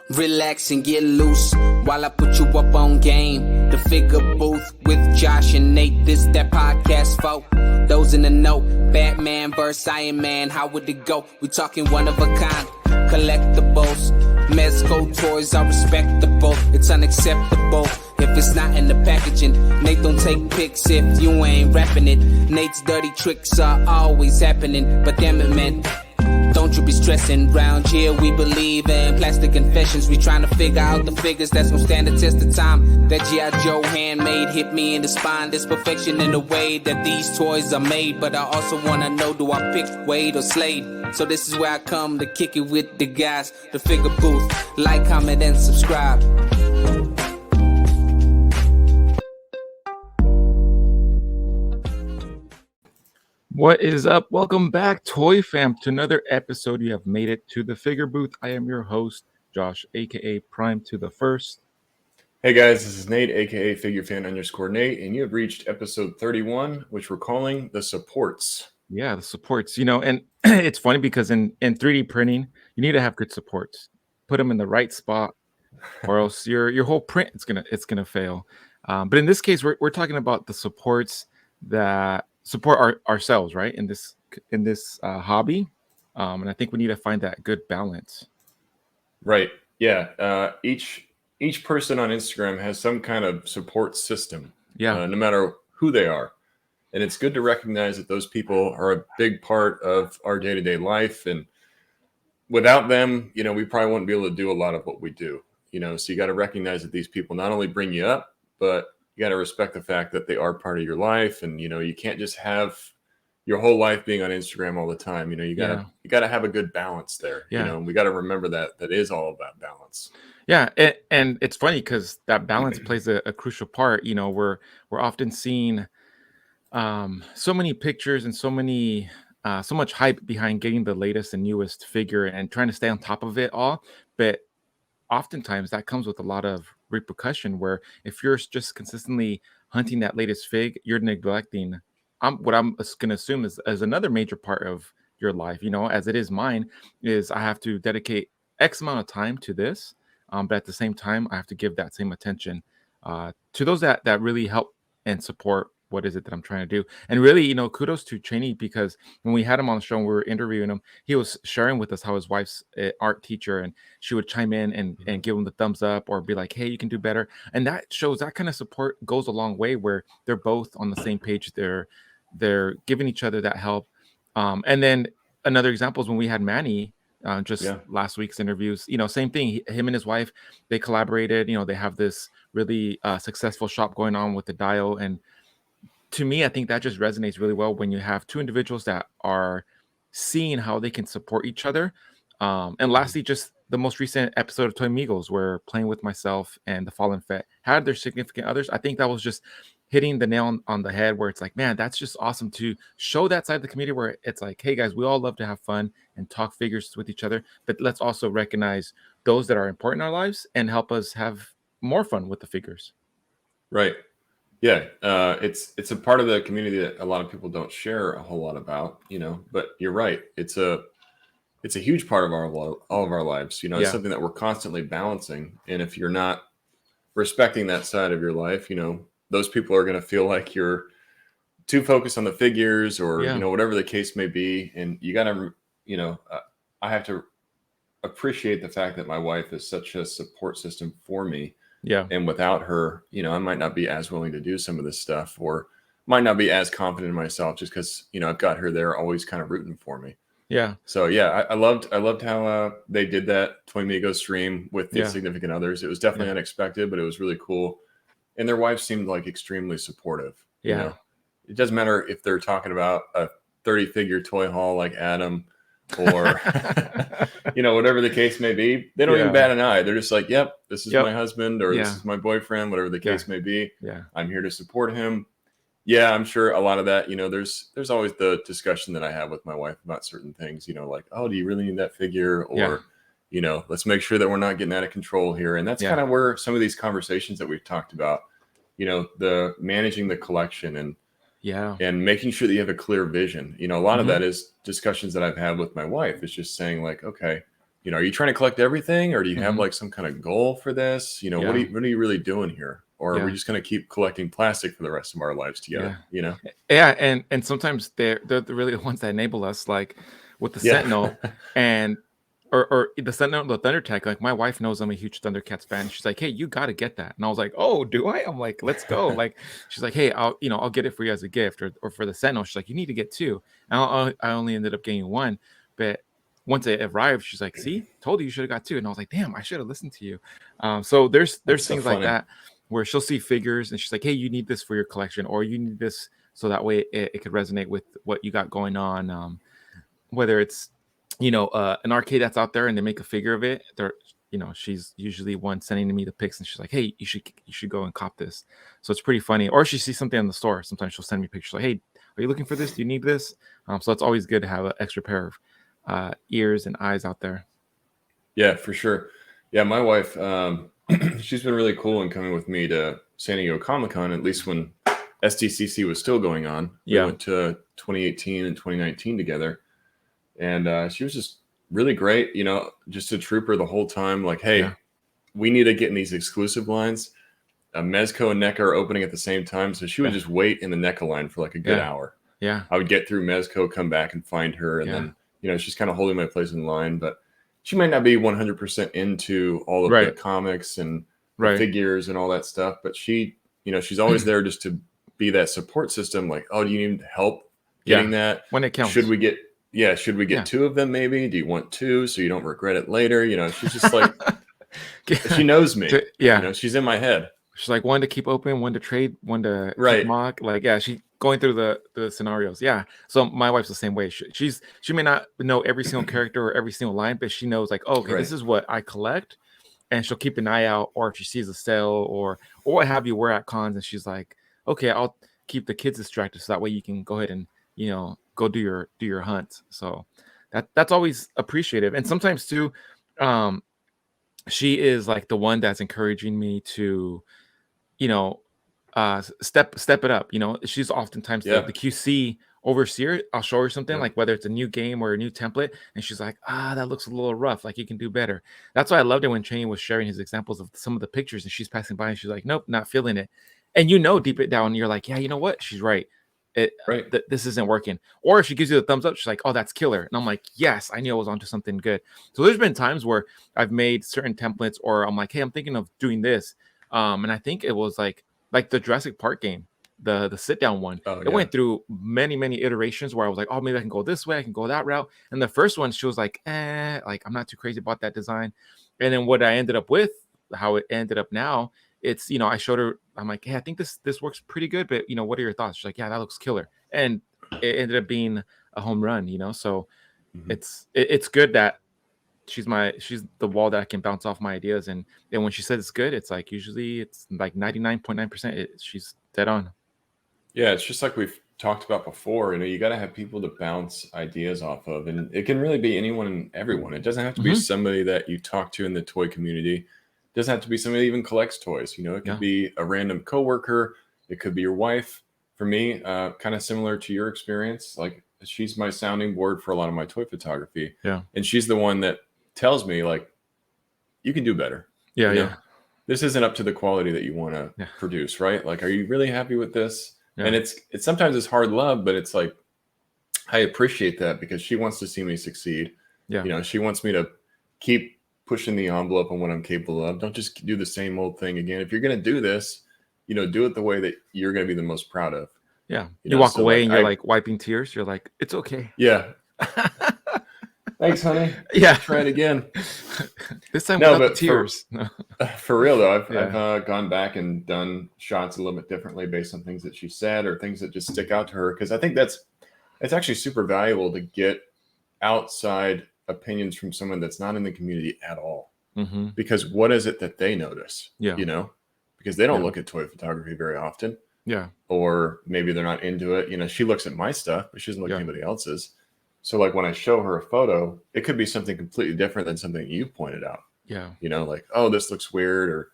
Relax and get loose while I put you up on game. The Figure Booth with Josh and Nate. This that podcast folk. Those in the know. Batman vs. Iron Man. How would it go? We talking one of a kind. Collectibles. Mezco toys are respectable. It's unacceptable if it's not in the packaging. Nate don't take pics if you ain't rapping it. Nate's dirty tricks are always happening. But damn it, man, don't you be stressing. Round here we believe in plastic confessions. We trying to figure out the figures that's gonna stand the test of time. That G.I. Joe handmade hit me in the spine. There's perfection in the way that these toys are made. But I also wanna know, do I pick Wade or Slade? So this is where I come to kick it with the guys. The Figure Booth. Like, comment, and subscribe. What is up? Welcome back, Toy Fam, to another episode. You have made it to the Figure Booth. I am your host, Josh, aka Prime to the First. Hey guys, this is Nate, aka FigureFan_Nate, and you have reached episode 31, which we're calling the supports. Yeah, the supports. And it's funny because in 3D printing, you need to have good supports. Put them in the right spot, or else your whole print it's gonna fail. But in this case, we're talking about the supports that support ourselves, right? In this hobby, and I think we need to find that good balance. Right. Yeah. Each person on Instagram has some kind of support system. Yeah. No matter who they are, and it's good to recognize that those people are a big part of our day-to-day life, and without them, we probably wouldn't be able to do a lot of what we do. So you got to recognize that these people not only bring you up, but you got to respect the fact that they are part of your life. And, you can't just have your whole life being on Instagram all the time. You got to have a good balance there. Yeah. We got to remember that is all about balance. Yeah. And it's funny because that balance plays a crucial part. We're often seeing so many pictures and so much hype behind getting the latest and newest figure and trying to stay on top of it all. But oftentimes that comes with a lot of repercussion, where if you're just consistently hunting that latest fig, you're neglecting what I'm going to assume is another major part of your life, as it is mine, is I have to dedicate X amount of time to this, but at the same time I have to give that same attention to those that really help and support what is it that I'm trying to do. And really, kudos to Cheney, because when we had him on the show and we were interviewing him, he was sharing with us how his wife's an art teacher, and she would chime in and give him the thumbs up or be like, hey, you can do better. And that shows that kind of support goes a long way, where they're both on the same page. They're giving each other that help. And then another example is when we had Manny last week's interviews, same thing. Him and his wife, they collaborated. They have this really successful shop going on with the dial. And to me, I think that just resonates really well when you have two individuals that are seeing how they can support each other. And lastly, just the most recent episode of Toy Migos, where Playing With Myself and the Fallen Fet had their significant others. I think that was just hitting the nail on the head, where it's like, man, that's just awesome to show that side of the community, where it's like, hey guys, we all love to have fun and talk figures with each other, but let's also recognize those that are important in our lives and help us have more fun with the figures. Right. Yeah, it's a part of the community that a lot of people don't share a whole lot about, but you're right. It's a huge part of all of our lives. It's something that we're constantly balancing. And if you're not respecting that side of your life, those people are going to feel like you're too focused on the figures or, whatever the case may be. And you got to, I have to appreciate the fact that my wife is such a support system for me. Yeah. And without her, I might not be as willing to do some of this stuff, or might not be as confident in myself, just because, I've got her there always kind of rooting for me. Yeah. So yeah, I loved how they did that Toy Migos stream with the significant others. It was definitely unexpected, but it was really cool. And their wives seemed like extremely supportive. Yeah. It doesn't matter if they're talking about a 30 figure toy haul like Adam, or whatever the case may be. They don't even bat an eye. They're just like, yep, this is my husband, or this is my boyfriend, whatever the case may be. Yeah. I'm here to support him. Yeah, I'm sure a lot of that, there's always the discussion that I have with my wife about certain things, like, oh, do you really need that figure? Or, let's make sure that we're not getting out of control here. And that's kind of where some of these conversations that we've talked about, the managing the collection and making sure that you have a clear vision. A lot of that is discussions that I've had with my wife. It's just saying like, okay, are you trying to collect everything, or do you have Mhm. like some kind of goal for this? What Yeah. are you really doing here? Or are we Yeah. just going to keep collecting plastic for the rest of our lives together? Yeah. Yeah, and sometimes they're really the ones that enable us, like with the Yeah. Sentinel and or the Sentinel, the Thundertech. Like my wife knows I'm a huge Thundercats fan. She's like, "Hey, you got to get that," and I was like, "Oh, do I?" I'm like, "Let's go!" Like she's like, "Hey, I'll get it for you as a gift, or for the Sentinel." She's like, "You need to get two." And I only ended up getting one, but once it arrived, she's like, "See, told you should have got two," and I was like, "Damn, I should have listened to you." So That's there's so things like funny. that where she'll see figures and she's like, "Hey, you need this for your collection, or you need this so that way it could resonate with what you got going on." Whether it's an arcade that's out there and they make a figure of it, she's usually one sending me the pics and she's like, "Hey, you should go and cop this." So it's pretty funny. Or she sees something in the store. Sometimes she'll send me pictures like, "Hey, are you looking for this? Do you need this?" So it's always good to have an extra pair of ears and eyes out there. Yeah, for sure. Yeah, my wife, she's been really cool in coming with me to San Diego Comic-Con, at least when SDCC was still going on. We Yeah. went to 2018 and 2019 together, and she was just really great, just a trooper the whole time. Like, hey, Yeah. we need to get in these exclusive lines. Mezco and NECA are opening at the same time, so she would Yeah. just wait in the NECA line for like a good Yeah. hour. Yeah. I would get through Mezco, come back and find her, and Yeah. then she's kind of holding my place in line, but she might not be 100% into all of the Right. comics and the Right. figures and all that stuff, but she's always there just to be that support system. Like, oh, do you need help getting Yeah. that? When it Should counts. we get should we get Yeah. two of them maybe? Do you want two so you don't regret it later? She's just like, she knows me. Yeah. She's in my head. She's like one to keep open, one to trade, one to keep Right. mock. Like, yeah, she going through the scenarios. Yeah. So my wife's the same way. She may not know every single character or every single line, but she knows like, oh, okay, this Right. is what I collect, and she'll keep an eye out, or if she sees a sale or what have you, we're at cons, and she's like, okay, I'll keep the kids distracted so that way you can go ahead and go do your hunt. So that's always appreciative, and sometimes too, she is like the one that's encouraging me to you know, step it up. She's oftentimes the Yeah. QC overseer. I'll show her something Yep. like whether it's a new game or a new template, and she's like, that looks a little rough. Like you can do better. That's why I loved it when Cheney was sharing his examples of some of the pictures, and she's passing by and she's like, nope, not feeling it. And deep it down, you're like, yeah, you know what? She's right. Right. This isn't working. Or if she gives you the thumbs up, she's like, oh, that's killer. And I'm like, yes, I knew I was onto something good. So there's been times where I've made certain templates, or I'm like, hey, I'm thinking of doing this. And I think it was like the Jurassic Park game, the sit down one. Oh, It yeah. went through many iterations where I was like, oh, maybe I can go this way, I can go that route. And the first one, she was like, like I'm not too crazy about that design. And then what I ended up with, how it ended up now, it's I showed her, I'm like, hey, I think this works pretty good, but what are your thoughts? She's like, yeah, that looks killer. And it ended up being a home run, So Mhm. it's good that she's the wall that I can bounce off my ideas, and then when she says it's good, it's like usually it's like 99.9%. She's dead on. Yeah, it's just like we've talked about before. You got to have people to bounce ideas off of, and it can really be anyone and everyone. It doesn't have to be Mhm. somebody that you talk to in the toy community. It doesn't have to be somebody that even collects toys. It could Yeah. be a random coworker. It could be your wife. For me, kind of similar to your experience, like she's my sounding board for a lot of my toy photography. Yeah. And she's the one that tells me like, you can do better. Yeah. You know? Yeah. This isn't up to the quality that you want to Yeah. produce, right? Like, are you really happy with this? Yeah. And it's sometimes it's hard love, but it's like I appreciate that because she wants to see me succeed. Yeah. She wants me to keep pushing the envelope on what I'm capable of. Don't just do the same old thing again. If you're going to do this, do it the way that you're going to be the most proud of. Yeah. You walk so, away like, and you're like wiping tears. You're like, it's okay. Yeah. Thanks, honey. Yeah. Try it again. This time No, without the but tears. No. For real though, I've Yeah. gone back and done shots a little bit differently based on things that she said or things that just stick out to her, because I think it's actually super valuable to get outside opinions from someone that's not in the community at all. Mm-hmm. Because what is it that they notice? Yeah. Because they don't Yeah. look at toy photography very often, Yeah. or maybe they're not into it. She looks at my stuff, but she doesn't look Yeah. at anybody else's. So like when I show her a photo, it could be something completely different than something you pointed out. Yeah. Like, oh, this looks weird, or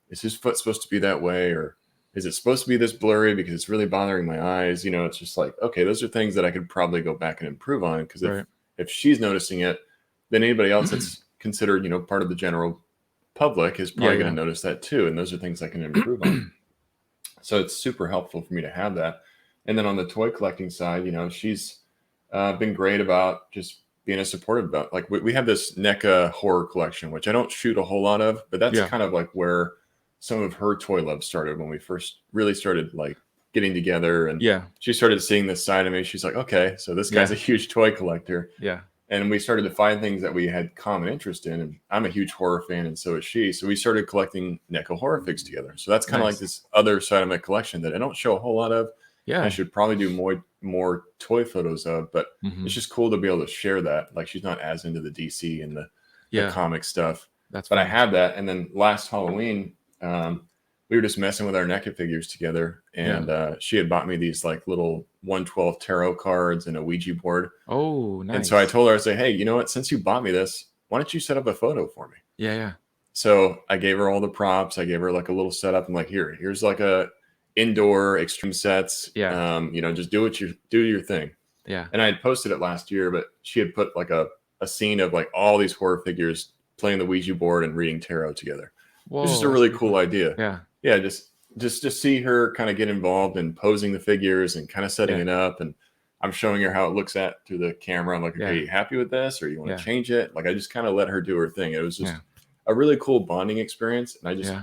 is his foot supposed to be that way, or is it supposed to be this blurry because it's really bothering my eyes? It's just like, okay, those are things that I could probably go back and improve on, because Right. if she's noticing it, then anybody else that's considered, part of the general public is probably going to notice that too. And those are things I can improve on. So it's super helpful for me to have that. And then on the toy collecting side, she's been great about just being a supportive about, like, we have this NECA horror collection, which I don't shoot a whole lot of, but that's kind of like where some of her toy love started when we first really started like getting together. And she started seeing this side of me. She's like, okay, so this guy's a huge toy collector. Yeah. And we started to find things that we had common interest in. And I'm a huge horror fan, and so is she. So we started collecting NECA horror figs together. So that's kind of like this other side of my collection that I don't show a whole lot of. Yeah. I should probably do more toy photos of, but it's just cool to be able to share that. Like, she's not as into the DC and the comic stuff. But I have that. And then last Halloween, we were just messing with our NECA figures together, and she had bought me these like little 1/12 tarot cards and a Ouija board. Oh, nice. And so I told her, I said, hey, you know what? Since you bought me this, why don't you set up a photo for me? Yeah. So I gave her all the props. I gave her like a little setup. I'm like, here's like a indoor extreme sets. Yeah. Just do your thing. Yeah. And I had posted it last year, but she had put like a scene of like all these horror figures playing the Ouija board and reading tarot together. Whoa, it's just a really cool idea. Yeah. Yeah. Just see her kind of get involved in posing the figures and kind of setting it up. And I'm showing her how it looks through the camera. I'm like, okay, are you happy with this, or you want to change it? Like, I just kind of let her do her thing. It was just a really cool bonding experience. And I just,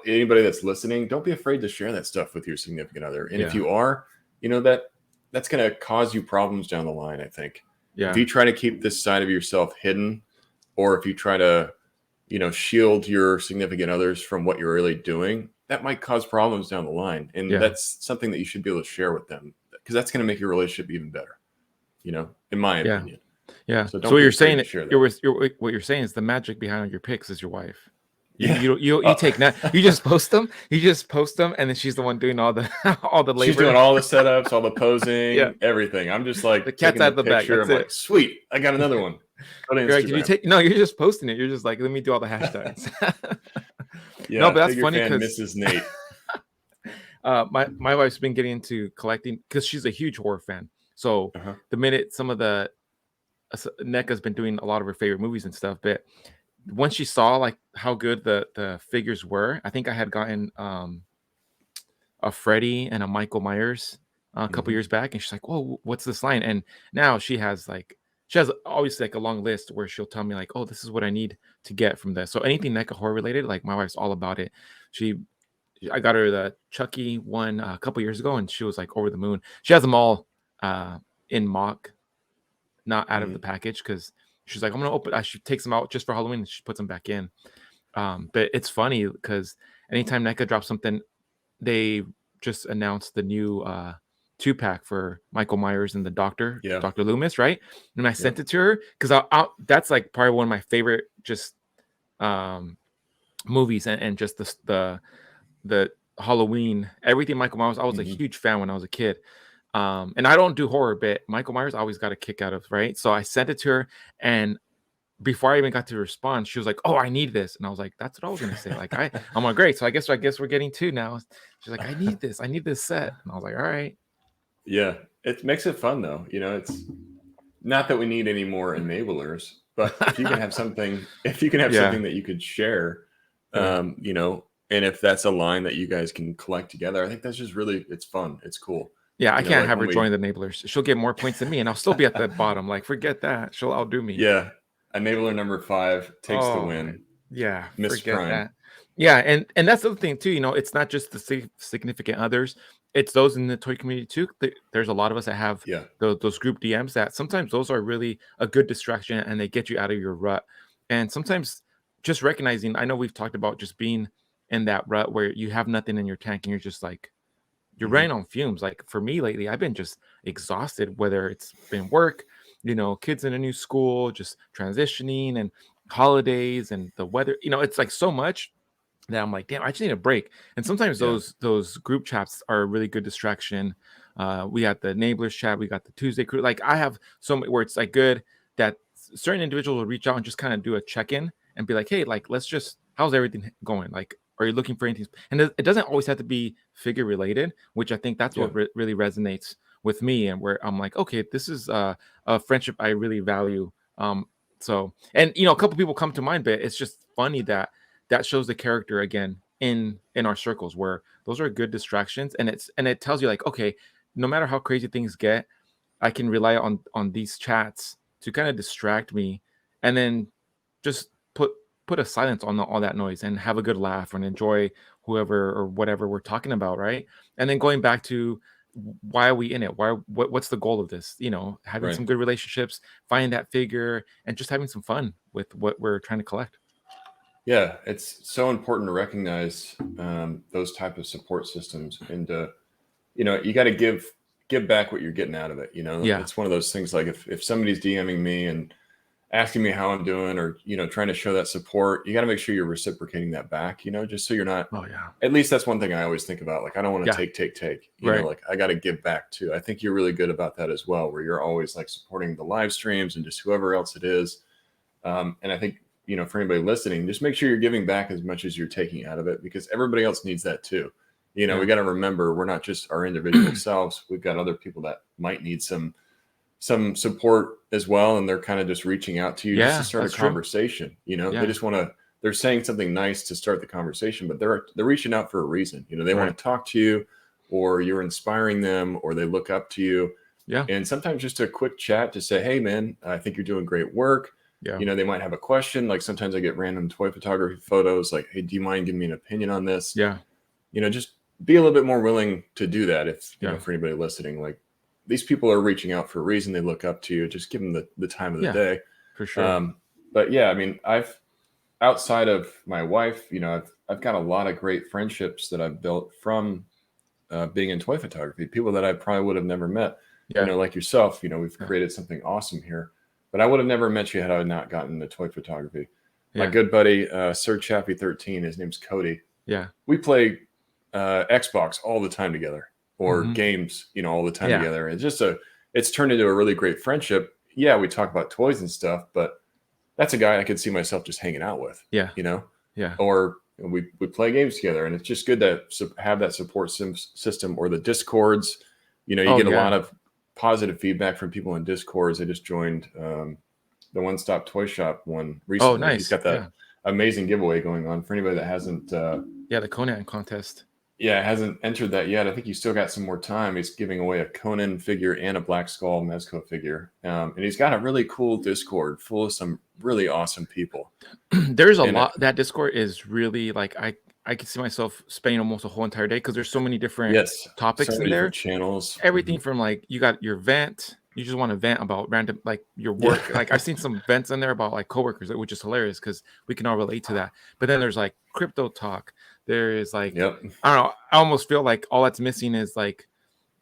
anybody that's listening, don't be afraid to share that stuff with your significant other. And if you are, that's going to cause you problems down the line, I think. Yeah. If you try to keep this side of yourself hidden, or if you try to, shield your significant others from what you're really doing, that might cause problems down the line. And that's something that you should be able to share with them, because that's going to make your relationship even better, in my opinion. Yeah. So what you're saying, what you're saying is the magic behind your pics is your wife. You take that. You just post them. And then she's the one doing all the labor. She's doing all the setups, all the posing, everything. I'm just like, the cat's out of the bag. I'm like, sweet, I got another one. Greg, you're just posting it. You're just like, let me do all the hashtags. No, but that's funny because Mrs. Nate. My wife's been getting into collecting because she's a huge horror fan. So the minute some of the NECA's been doing a lot of her favorite movies and stuff, but once she saw like how good the figures were, I think I had gotten a Freddy and a Michael Myers a couple years back, and she's like, "Whoa, what's this line?" And now she has obviously like a long list where she'll tell me like, "Oh, this is what I need to get from this." So anything NECA horror related, like my wife's all about it. I got her the Chucky one a couple years ago, and she was like over the moon. She has them all in mock, not out of the package, because she's like, I'm gonna open. She takes them out just for Halloween, and she puts them back in. But it's funny because anytime NECA drops something, they just announced the new 2-pack for Michael Myers and the Dr. Loomis, right? And I sent it to her because that's like probably one of my favorite just movies and just the Halloween, everything Michael Myers. I was a huge fan when I was a kid. And I don't do horror, but Michael Myers always got a kick out of, right? So I sent it to her, and before I even got to respond, she was like, "Oh, I need this," and I was like, "That's what I was gonna say." Like, I'm like, great. So I guess we're getting two now. She's like, "I need this set," and I was like, "All right." Yeah, it makes it fun though. It's not that we need any more enablers, but if you can have something, something that you could share, and if that's a line that you guys can collect together, I think that's just really, it's fun. It's cool. Yeah, I can't have her join the enablers. She'll get more points than me, and I'll still be at the bottom. Like, forget that. She'll outdo me. Yeah. Enabler number 5 takes the win. Yeah. Miss Prime. That. Yeah, and that's the other thing too. It's not just the significant others. It's those in the toy community too. There's a lot of us that have those group DMs that sometimes those are really a good distraction, and they get you out of your rut. And sometimes just recognizing, I know we've talked about just being in that rut where you have nothing in your tank and you're just like, you're running on fumes. Like for me lately, I've been just exhausted, whether it's been work, kids in a new school, just transitioning, and holidays and the weather. It's like so much that I'm like, damn, I just need a break. And sometimes those group chats are a really good distraction. We got the enablers chat, we got the Tuesday crew. Like I have so many where it's like good that certain individuals will reach out and just kind of do a check-in and be like, hey, like, let's just, how's everything going? Like, are you looking for anything? And it doesn't always have to be figure related, which I think that's what really resonates with me, and where I'm like, okay, this is a friendship I really value So, and a couple people come to mind, but it's just funny that shows the character again in our circles, where those are good distractions, and it tells you like, okay, no matter how crazy things get, I can rely on these chats to kind of distract me, and then just put a silence on all that noise and have a good laugh and enjoy whoever or whatever we're talking about, right? And then going back to why are we in it? What's the goal of this? Having Right. some good relationships, finding that figure, and just having some fun with what we're trying to collect. Yeah, it's so important to recognize those type of support systems, and you got to give back what you're getting out of it. Yeah. It's one of those things, like if somebody's DMing me and asking me how I'm doing, or trying to show that support, you got to make sure you're reciprocating that back, just so you're not. Oh yeah. At least that's one thing I always think about. Like, I don't want to take, Right. like I got to give back too. I think you're really good about that as well, where you're always like supporting the live streams and just whoever else it is. And I think, for anybody listening, just make sure you're giving back as much as you're taking out of it, because everybody else needs that too. We got to remember, we're not just our individual selves. We've got other people that might need some support as well, and they're kind of just reaching out to you just to start a conversation. They just want to, they're saying something nice to start the conversation, but they're reaching out for a reason. They want to talk to you, or you're inspiring them, or they look up to you. Yeah. And sometimes just a quick chat to say, hey man, I think you're doing great work. Yeah. They might have a question. Like, sometimes I get random toy photography photos, like, hey, do you mind giving me an opinion on this? Yeah. Just be a little bit more willing to do that. If for anybody listening, like, these people are reaching out for a reason. They look up to you. Just give them the time of the day. For sure. But yeah, I mean, outside of my wife, I've got a lot of great friendships that I've built from being in toy photography. People that I probably would have never met. Like yourself. We've created something awesome here, but I would have never met you had I not gotten into toy photography. My good buddy, Sir Chappie 13, his name's Cody. Yeah. We play Xbox all the time together, or games, all the time together. It's just it's turned into a really great friendship. Yeah, we talk about toys and stuff, but that's a guy I could see myself just hanging out with. Yeah. Yeah. Or we play games together, and it's just good to have that support system, or the Discords. You get a lot of positive feedback from people in Discords. I just joined the One Stop Toy Shop one recently. Oh, nice. He's got that amazing giveaway going on for anybody that hasn't. The Conan contest. Yeah, hasn't entered that yet. I think you still got some more time. He's giving away a Conan figure and a Black Skull Mezco figure. And he's got a really cool Discord full of some really awesome people. There's a lot. That Discord is really, like, I could see myself spending almost a whole entire day, because there's so many different topics in there. Channels. Everything from, like, you got your vent. You just want to vent about random, like, your work. Like, I've seen some vents in there about, like, coworkers, which is hilarious because we can all relate to that. But then there's, like, crypto talk. There is, like, I don't know. I almost feel like all that's missing is, like,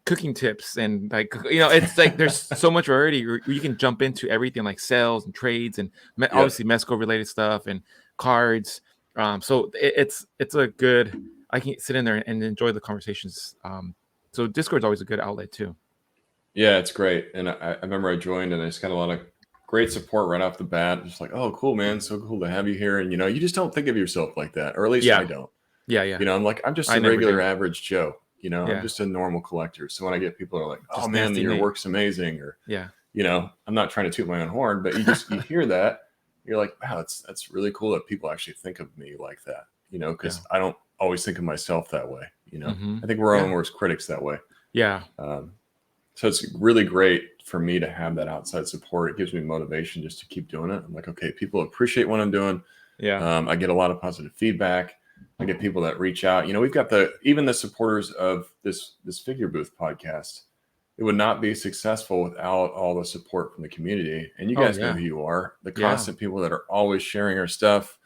cooking tips, and, like, it's like there's so much variety. You can jump into everything, like sales and trades, and obviously Mezco related stuff and cards. So it's a good. I can sit in there and enjoy the conversations. So Discord's always a good outlet too. Yeah, it's great. And I remember I joined, and I just got a lot of great support right off the bat. Just like, oh, cool, man. So cool to have you here. And, you just don't think of yourself like that, or at least I don't. Yeah. I'm like, I'm just a regular average Joe. I'm just a normal collector. So when I get people who are like, oh, just man, your work's amazing. Or, I'm not trying to toot my own horn, but you hear that. You're like, wow, that's really cool that people actually think of me like that, because I don't always think of myself that way. I think we're our own worst critics that way. Yeah. So it's really great for me to have that outside support. It gives me motivation just to keep doing it. I'm like, okay, people appreciate what I'm doing. Yeah. I get a lot of positive feedback. I get people that reach out. We've got even the supporters of this Figure Booth podcast. It would not be successful without all the support from the community. And you guys know who you are. The constant people that are always sharing our stuff,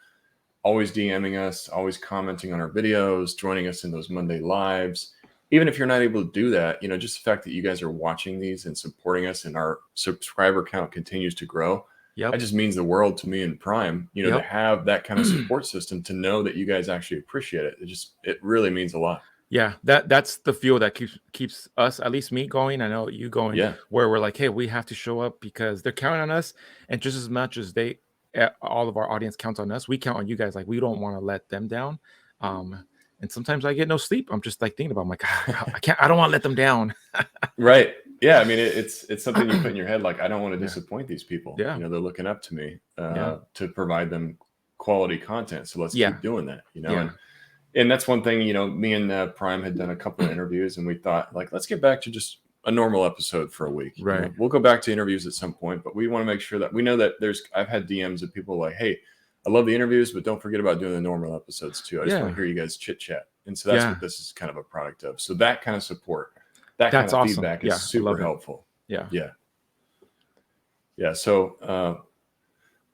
always DMing us, always commenting on our videos, joining us in those Monday lives. Even if you're not able to do that, just the fact that you guys are watching these and supporting us, and our subscriber count continues to grow. That just means the world to me in Prime, to have that kind of support system, to know that you guys actually appreciate it. It really means a lot. Yeah, that's the fuel that keeps us, at least me, going. I know you going. Yeah. Where we're like, hey, we have to show up because they're counting on us, and just as much as all of our audience counts on us, we count on you guys. Like, we don't want to let them down. And sometimes I get no sleep. I'm just like thinking about, I don't want to let them down. Right. Yeah, I mean, it's something you put in your head, like, I don't want to Yeah. disappoint these people. Yeah. They're looking up to me Yeah. to provide them quality content. So let's Yeah. keep doing that, Yeah. And that's one thing, me and Prime had done a couple of interviews, and we thought, like, let's get back to just a normal episode for a week. Right. We'll go back to interviews at some point, but we want to make sure that we know that I've had DMs of people like, hey, I love the interviews, but don't forget about doing the normal episodes too. I just want to hear you guys chit chat. And so that's what this is kind of a product of. So that kind of support, that That's kind of awesome. feedback is super helpful. Yeah. Yeah. Yeah. So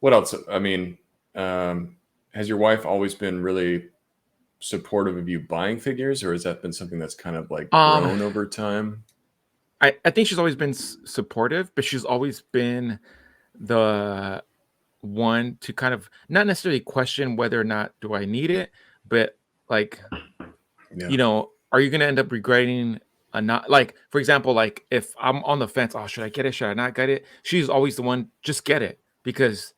what else? I mean, has your wife always been really supportive of you buying figures, or has that been something that's kind of like grown over time? I think she's always been supportive, but she's always been the one to kind of not necessarily question whether or not do I need it, but like, are you going to end up regretting not, like, for example, like if I'm on the fence, oh, should I get it? Should I not get it? She's always the one, just get it, because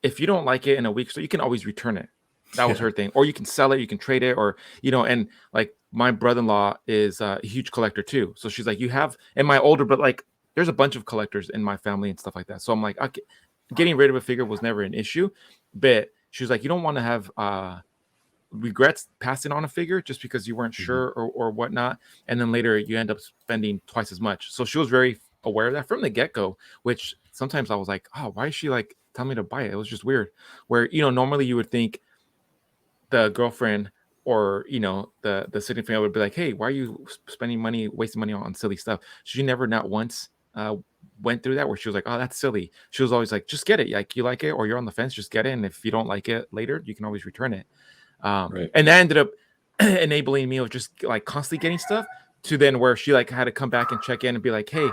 if you don't like it in a week, so you can always return it. That was her thing. Or you can sell it, you can trade it, or, and like my brother-in-law is a huge collector too. So she's like, and my older, but like there's a bunch of collectors in my family and stuff like that. So I'm like, okay, getting rid of a figure was never an issue, but she was like, you don't want to have regrets passing on a figure just because you weren't sure or whatnot. And then later you end up spending twice as much. So she was very aware of that from the get-go, which sometimes I was like, oh, why is she like telling me to buy it? It was just weird. Where, normally you would think the girlfriend or the significant other would be like, hey, why are you wasting money on silly stuff? She never, not once went through that where she was like, oh, that's silly. She was always like, just get it. Like, you like it or you're on the fence, just get it. And if you don't like it later, you can always return it. Right. And that ended up enabling me of just like constantly getting stuff to then where she like had to come back and check in and be like, hey,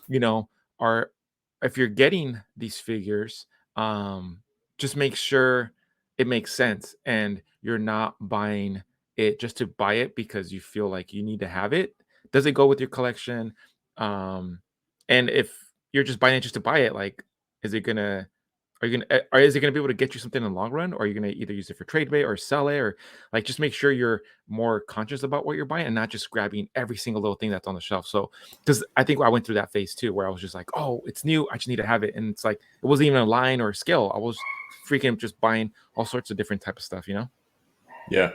if you're getting these figures, just make sure it makes sense and you're not buying it just to buy it because you feel like you need to have it. Does it go with your collection? And if you're just buying it just to buy it, like, is it gonna is it gonna be able to get you something in the long run, or are you gonna either use it for trade bait or sell it, or like just make sure you're more conscious about what you're buying and not just grabbing every single little thing that's on the shelf. So, because I think I went through that phase too, where I was just like, oh, it's new, I just need to have it, and it's like it wasn't even a line or a scale. I was freaking just buying all sorts of different type of stuff, Yeah.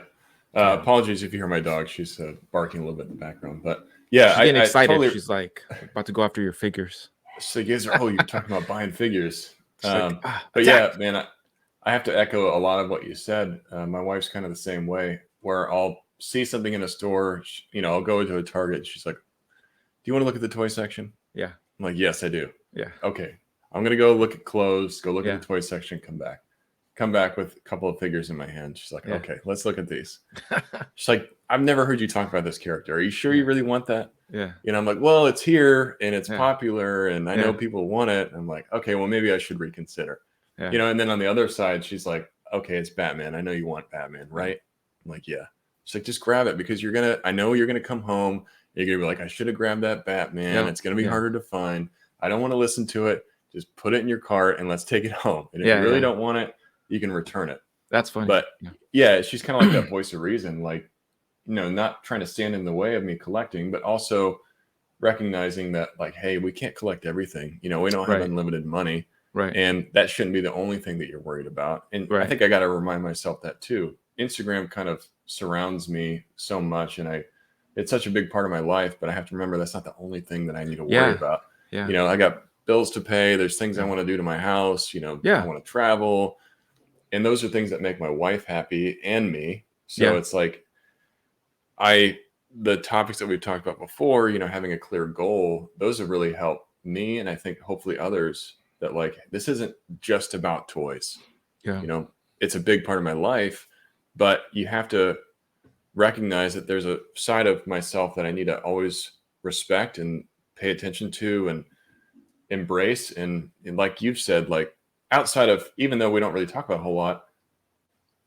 Apologies if you hear my dog. She's barking a little bit in the background, but yeah, she's getting excited. Totally... She's like about to go after your figures. So you guys are, you're talking about buying figures. Like, but yeah, man, I have to echo a lot of what you said. My wife's kind of the same way, where I'll see something in a store, I'll go to a Target. She's like, do you want to look at the toy section? Yeah. I'm like, yes, I do. Yeah. Okay. I'm going to go look at clothes, go look at the toy section, come back with a couple of figures in my hand. She's like, okay, let's look at these. She's like, I've never heard you talk about this character. Are you sure you really want that? Yeah. I'm like, well, it's here and it's popular and I know people want it. I'm like, okay, well, maybe I should reconsider. And then on the other side, she's like, okay, it's Batman. I know you want Batman, right? I'm like, yeah. She's like, just grab it because I know you're going to come home. You're going to be like, I should have grabbed that Batman. It's going to be harder to find. I don't want to listen to it. Just put it in your cart and let's take it home. And if you really don't want it, you can return it. That's funny. But she's kind of like that voice of reason, like, not trying to stand in the way of me collecting, but also recognizing that, like, hey, we can't collect everything. We don't have unlimited money. Right. And that shouldn't be the only thing that you're worried about. And I think I got to remind myself that too. Instagram kind of surrounds me so much and it's such a big part of my life, but I have to remember that's not the only thing that I need to worry about. Yeah. I got bills to pay. There's things I want to do to my house. I want to travel. And those are things that make my wife happy and me. So it's like, the topics that we've talked about before, having a clear goal, those have really helped me. And I think hopefully others that, like, this isn't just about toys. Yeah. It's a big part of my life, but you have to recognize that there's a side of myself that I need to always respect and pay attention to and embrace. And like you've said, like, outside of, even though we don't really talk about a whole lot,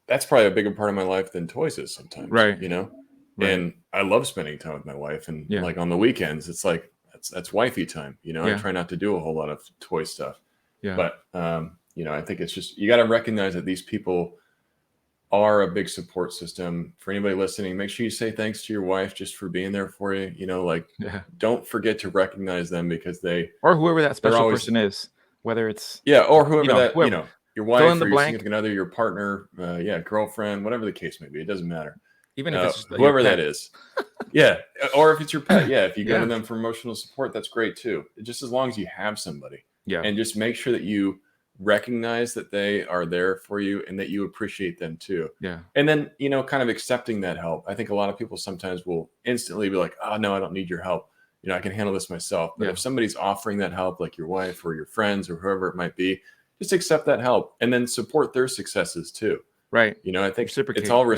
that's probably a bigger part of my life than toys is sometimes. Right. And I love spending time with my wife, and like on the weekends, it's like that's wifey time. I try not to do a whole lot of toy stuff. Yeah. But I think it's just, you got to recognize that these people are a big support system. For anybody listening, make sure you say thanks to your wife just for being there for you. Don't forget to recognize them because or whoever that they're special always, person is, whether it's or whoever that, whoever. your Fill wife in or the your blank. significant other, your partner, girlfriend, whatever the case may be. It doesn't matter. Even if it's just whoever that is. Yeah. Or if it's your pet. Yeah. If you go Yeah. to them for emotional support, that's great too. Just as long as you have somebody. Yeah. And just make sure that you recognize that they are there for you and that you appreciate them too. Yeah. And then, kind of accepting that help. I think a lot of people sometimes will instantly be like, oh, no, I don't need your help. I can handle this myself. But if somebody's offering that help, like your wife or your friends or whoever it might be, just accept that help and then support their successes too. Right. I think it's all,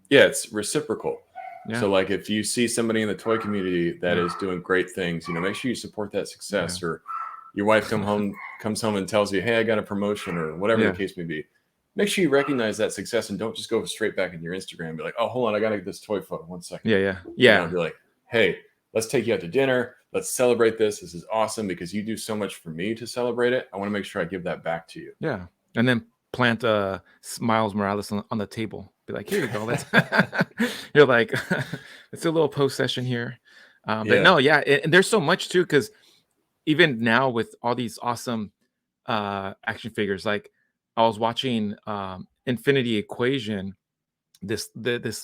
it's reciprocal. Yeah. So like if you see somebody in the toy community that is doing great things, make sure you support that success. Or your wife comes home and tells you, hey, I got a promotion or whatever the case may be. Make sure you recognize that success and don't just go straight back in your Instagram and be like, oh, hold on, I got to get this toy photo. 1 second. Yeah. Be like, hey, let's take you out to dinner. Let's celebrate this. This is awesome because you do so much for me to celebrate it. I want to make sure I give that back to you. Yeah. And then plant Miles Morales on the table. Be like, here you go. Let's you're like, it's a little post session here. But no, and there's so much too, because even now with all these awesome action figures, like I was watching Infinity Equation this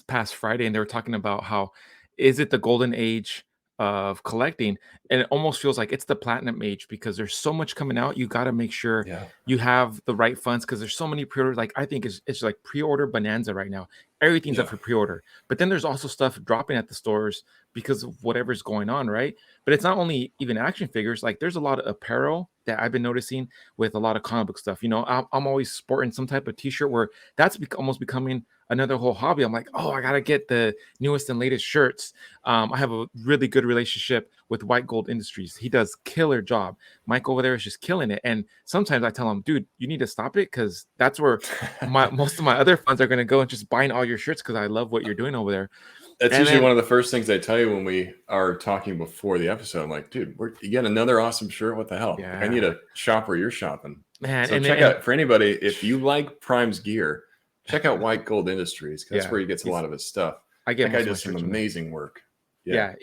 past Friday, and they were talking about how is it the golden age of collecting, and it almost feels like it's the platinum age because there's so much coming out. You got to make sure you have the right funds because there's so many pre-orders. Like I think it's like pre-order bonanza right now. Everything's up for pre-order, but then there's also stuff dropping at the stores because of whatever's going on, right? But it's not only even action figures. Like there's a lot of apparel that I've been noticing with a lot of comic book stuff. I'm always sporting some type of t-shirt where that's almost becoming another whole hobby. I'm like, oh, I gotta get the newest and latest shirts. I have a really good relationship with White Gold Industries. He does killer job. Mike over there is just killing it. And sometimes I tell him, dude, you need to stop it because that's where most of my other funds are gonna go and just buying all your shirts because I love what you're doing over there. That's usually one of the first things I tell you when we are talking before the episode. I'm like, dude, you get another awesome shirt. What the hell? Yeah. Like, I need to shop where you're shopping. Man, so check out for anybody, if you like Prime's gear, check out White Gold Industries. That's where he gets a lot of his stuff. That guy does some amazing work. Yeah.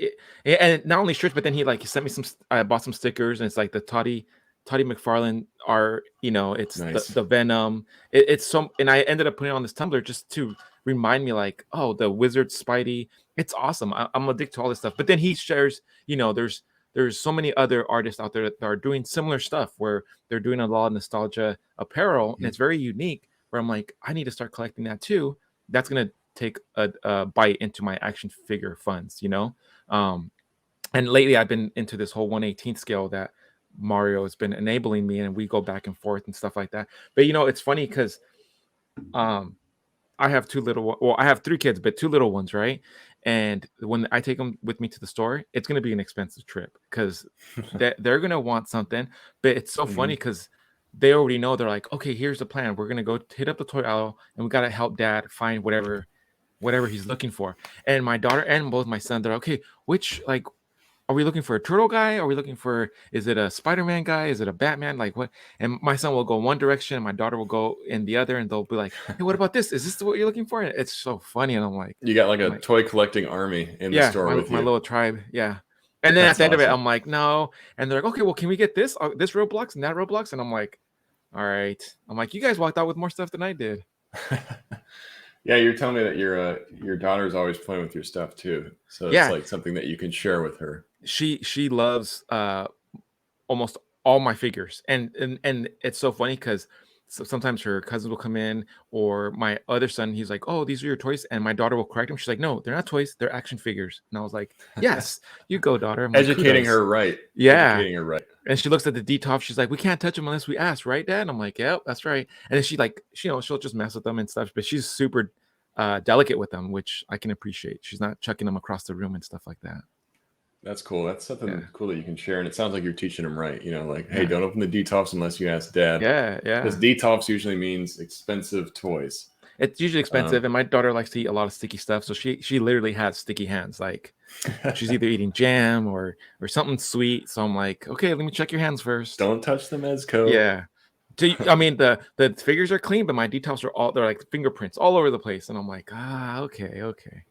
And not only shirts, but then he sent me some. I bought some stickers, and it's like the Toddy McFarlane art. It's nice. the Venom. It's some, and I ended up putting it on this Tumblr just to remind me, like, oh, the Wizard Spidey. It's awesome. I'm addicted to all this stuff. But then he shares, there's so many other artists out there that are doing similar stuff where they're doing a lot of nostalgia apparel, and it's very unique. Where I'm like, I need to start collecting that too. That's gonna take a bite into my action figure funds, And lately I've been into this whole 1/18 scale that Mario has been enabling me, and we go back and forth and stuff like that. But it's funny because I have I have 3 kids, but 2 little ones, right? And when I take them with me to the store, it's gonna be an expensive trip because they're gonna want something. But it's so funny because they already know. They're like, okay, here's the plan. We're gonna go hit up the toy aisle, and we gotta help Dad find whatever he's looking for. And my daughter and both my son, they're okay. Which are we looking for a turtle guy? Are we looking for? Is it a Spider-Man guy? Is it a Batman? Like what? And my son will go one direction, and my daughter will go in the other, and they'll be like, hey, what about this? Is this what you're looking for? And it's so funny, and I'm like, you got a toy collecting army in the store with you. My little tribe, yeah. And then at the end of it, I'm like, no. And they're like, okay, well, can we get this Roblox and that Roblox? And I'm like, all right. I'm like, you guys walked out with more stuff than I did. Yeah, you're telling me that your daughter's always playing with your stuff too. So it's like something that you can share with her. She loves almost all my figures, and it's so funny because sometimes her cousins will come in, or my other son, he's like, oh, these are your toys, and my daughter will correct him. She's like, no, they're not toys, they're action figures. And I was like, yes, you go, daughter. Educating her right. Educating her right. And she looks at the D-top, she's like, we can't touch them unless we ask, right, Dad? And I'm like, yep, that's right. And then she'll just mess with them and stuff, but she's super delicate with them, which I can appreciate. She's not chucking them across the room and stuff like that. That's cool. That's something cool that you can share. And it sounds like you're teaching them right. Hey, don't open the D-tops unless you ask Dad. Yeah. Because D-tops usually means expensive toys. It's usually expensive. And my daughter likes to eat a lot of sticky stuff. So she literally has sticky hands. Like she's either eating jam or something sweet. So I'm like, okay, let me check your hands first. Don't touch them, Ezco. Yeah. So I mean, the figures are clean, but my details are they're like fingerprints all over the place, and I'm like, okay.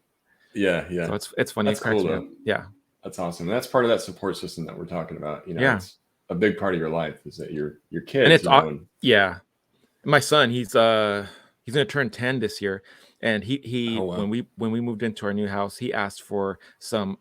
Yeah, So it's funny. It that's cracks cool me though. up. Yeah, That's awesome. That's part of that support system that we're talking about. yeah, It's a big part of your life is that your and kids, it's and yeah. My son, he's gonna turn 10 this year, and oh he wow, when we moved into our new house, he asked for some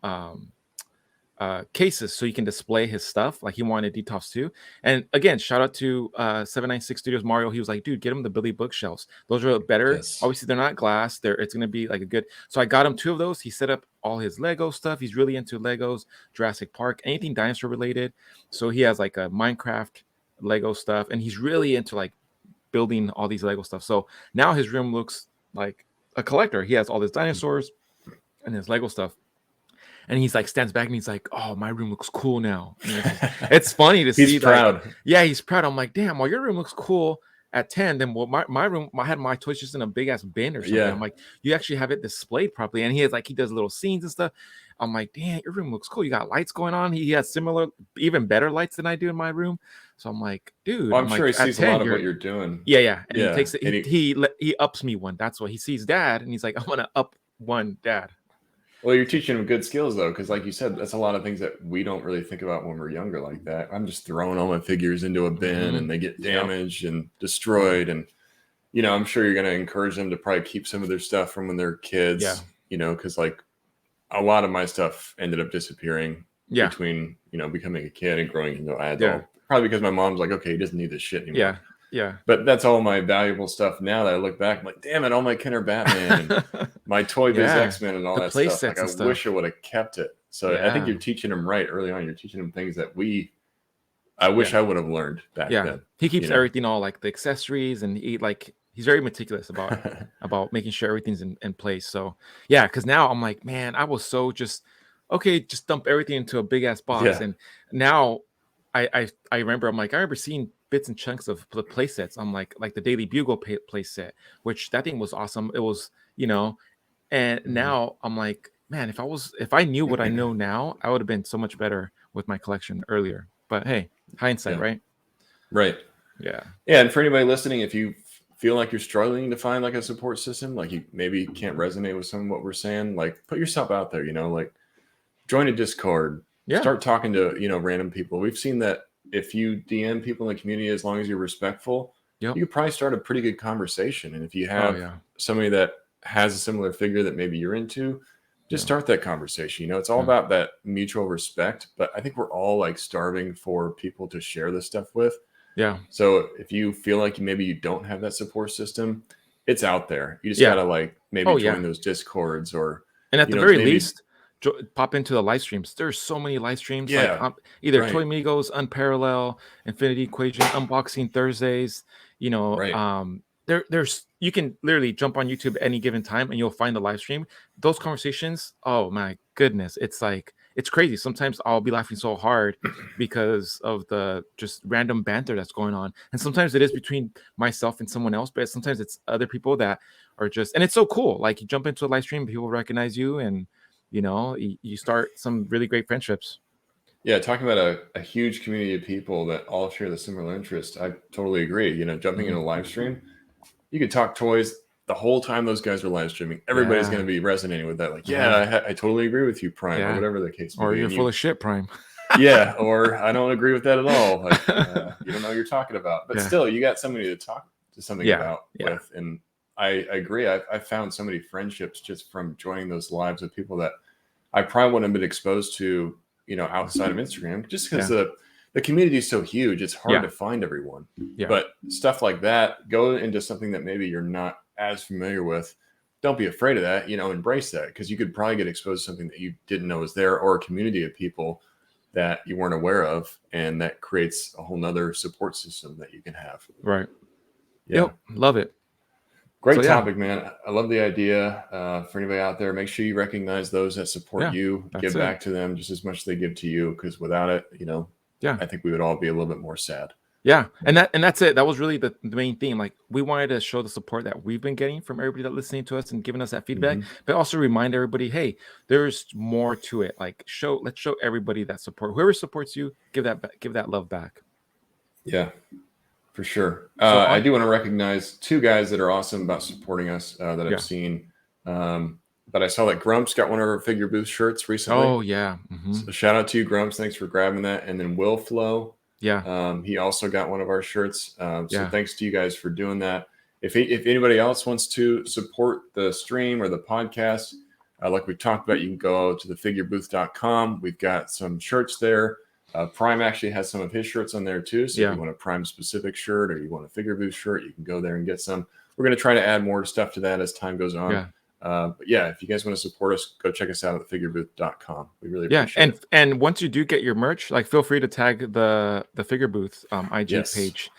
cases so he can display his stuff. Like he wanted detox too. And again, shout out to 796 Studios Mario. He was like, dude, get him the Billy bookshelves. Those are better. yes, Obviously, they're not glass. It's gonna be like a good. So I got him 2 of those. He set up all his Lego stuff. He's really into Legos, Jurassic Park, anything dinosaur related. So he has like a Minecraft Lego stuff, and he's really into like building all these Lego stuff. So now his room looks like a collector. He has all his dinosaurs and his Lego stuff. And he's like stands back and he's like, "Oh, my room looks cool now." And it's funny to see. he's proud. Like, yeah, he's proud. I'm like, damn. Well, your room looks cool at 10. Then well, my room, I had my toys just in a big ass bin or something. Yeah. I'm like, you actually have it displayed properly. And he does little scenes and stuff. I'm like, damn, your room looks cool. You got lights going on. He has similar, even better lights than I do in my room. So I'm like, dude, Well, I'm sure like, he sees 10, a lot of what you're doing. yeah. And Yeah, he takes it. and He ups me one. That's what he sees dad, and he's like, I'm gonna up one dad. well, you're teaching him good skills though, because like you said, that's a lot of things that we don't really think about when we're younger like that. I'm just throwing all my figures into a bin and they get damaged and destroyed. And, I'm sure you're going to encourage them to probably keep some of their stuff from when they're kids, because like a lot of my stuff ended up disappearing between, becoming a kid and growing into an adult. Probably because my mom's like, okay, he doesn't need this shit anymore. Yeah. But that's all my valuable stuff now that I look back. I'm like, damn it, all my Kenner Batman and my Toy Biz X-Men and all that stuff. Like, I wish I would have kept it. So I think you're teaching them right early on. You're teaching them things that I wish I would have learned back then. He keeps everything all like the accessories, and he's very meticulous about making sure everything's in place. So because now I'm like, man, I was so just dump everything into a big ass box. And now I remember I remember seeing bits and chunks of the play sets. I'm like the Daily Bugle play set, which that thing was awesome. It was, and now I'm like, man, if I knew what I know now, I would have been so much better with my collection earlier. But hey, hindsight, right? Right. Yeah. And for anybody listening, if you feel like you're struggling to find like a support system, like you maybe can't resonate with some of what we're saying, like put yourself out there, like join a Discord, start talking to, random people. We've seen that if you DM people in the community, as long as you're respectful, you could probably start a pretty good conversation. And if you have somebody that has a similar figure that maybe you're into, just start that conversation. It's all about that mutual respect. But I think we're all like starving for people to share this stuff with. Yeah. So if you feel like maybe you don't have that support system, it's out there. You just gotta like maybe join those Discords and at the very least, pop into the live streams. There's so many live streams. Like either Toy Migos, Unparallel, Infinity Equation, Unboxing Thursdays. There's you can literally jump on YouTube at any given time and you'll find the live stream. Those conversations, oh my goodness, it's like it's crazy. Sometimes I'll be laughing so hard because of the just random banter that's going on. And sometimes it is between myself and someone else, but sometimes it's other people that are just, and it's so cool. Like you jump into a live stream, people recognize you, and you start some really great friendships. Yeah, talking about a huge community of people that all share the similar interest. I totally agree. Jumping in a live stream, you could talk toys the whole time those guys are live streaming. Everybody's going to be resonating with that. Like, I totally agree with you, Prime, or whatever the case may be. Or you're full of shit, Prime. Or I don't agree with that at all. Like, you don't know what you're talking about. But still, you got somebody to talk to something about with. And I agree. I found so many friendships just from joining those lives of people that I probably wouldn't have been exposed to, outside of Instagram, just because the community is so huge. It's hard to find everyone. But stuff like that, go into something that maybe you're not as familiar with. Don't be afraid of that, embrace that, because you could probably get exposed to something that you didn't know was there, or a community of people that you weren't aware of, and that creates a whole nother support system that you can have. Right. Yep. Love it. Great topic, man. I love the idea. For anybody out there, make sure you recognize those that support you, give back to them just as much as they give to you, because without it, I think we would all be a little bit more sad. Yeah. And that's it. That was really the main theme. Like, we wanted to show the support that we've been getting from everybody that's listening to us and giving us that feedback, but also remind everybody, hey, there's more to it. Like, let's show everybody that support. Whoever supports you, give that love back. Yeah. For sure. So I do want to recognize two guys that are awesome about supporting us that I've seen. But I saw that Grumps got one of our Figure Booth shirts recently. Oh, yeah. So shout out to you, Grumps. Thanks for grabbing that. And then Will Flow. Yeah. He also got one of our shirts. So Yeah. thanks to you guys for doing that. If anybody else wants to support the stream or the podcast, like we talked about, you can go to thefigurebooth.com. We've got some shirts there. Prime actually has some of his shirts on there too. So if you want a Prime specific shirt or you want a Figure Booth shirt, you can go there and get some. We're going to try to add more stuff to that as time goes on. Yeah. But yeah, if you guys want to support us, go check us out at thefigurebooth.com. We really appreciate it. And once you do get your merch, like feel free to tag the Figure Booth IG page.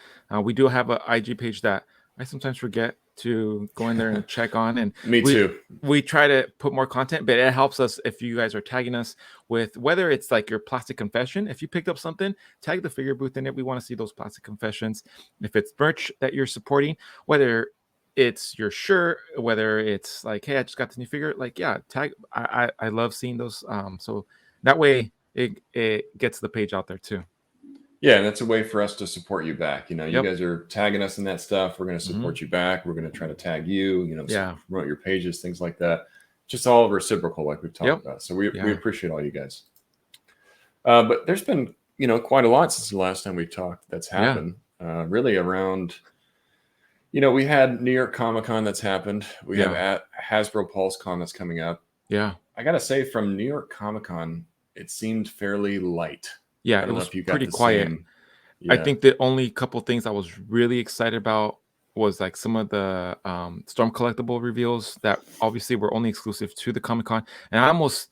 We do have an IG page that I sometimes forget to go in there and check on. And me too. We try to put more content, but it helps us if you guys are tagging us with whether it's like your plastic confession. If you picked up something, tag the Figure Booth in it. We want to see those plastic confessions. If it's merch that you're supporting, whether it's your shirt, whether it's like, hey, I just got the new figure, like, yeah, tag. I love seeing those. So that way it gets the page out there too. Yeah, and that's a way for us to support you back. You know, you guys are tagging us in that stuff. We're going to support you back. We're going to try to tag you, you know, promote your pages, things like that. Just all reciprocal, like we've talked about. So we appreciate all you guys. But there's been, you know, quite a lot since the last time we talked that's happened. Really around, you know, we had New York Comic-Con that's happened. We have at Hasbro PulseCon that's coming up. Yeah. I got to say, from New York Comic-Con, it seemed fairly light. Yeah, it was pretty quiet. I think the only couple things I was really excited about was like some of the Storm collectible reveals that obviously were only exclusive to the Comic-Con. And I almost,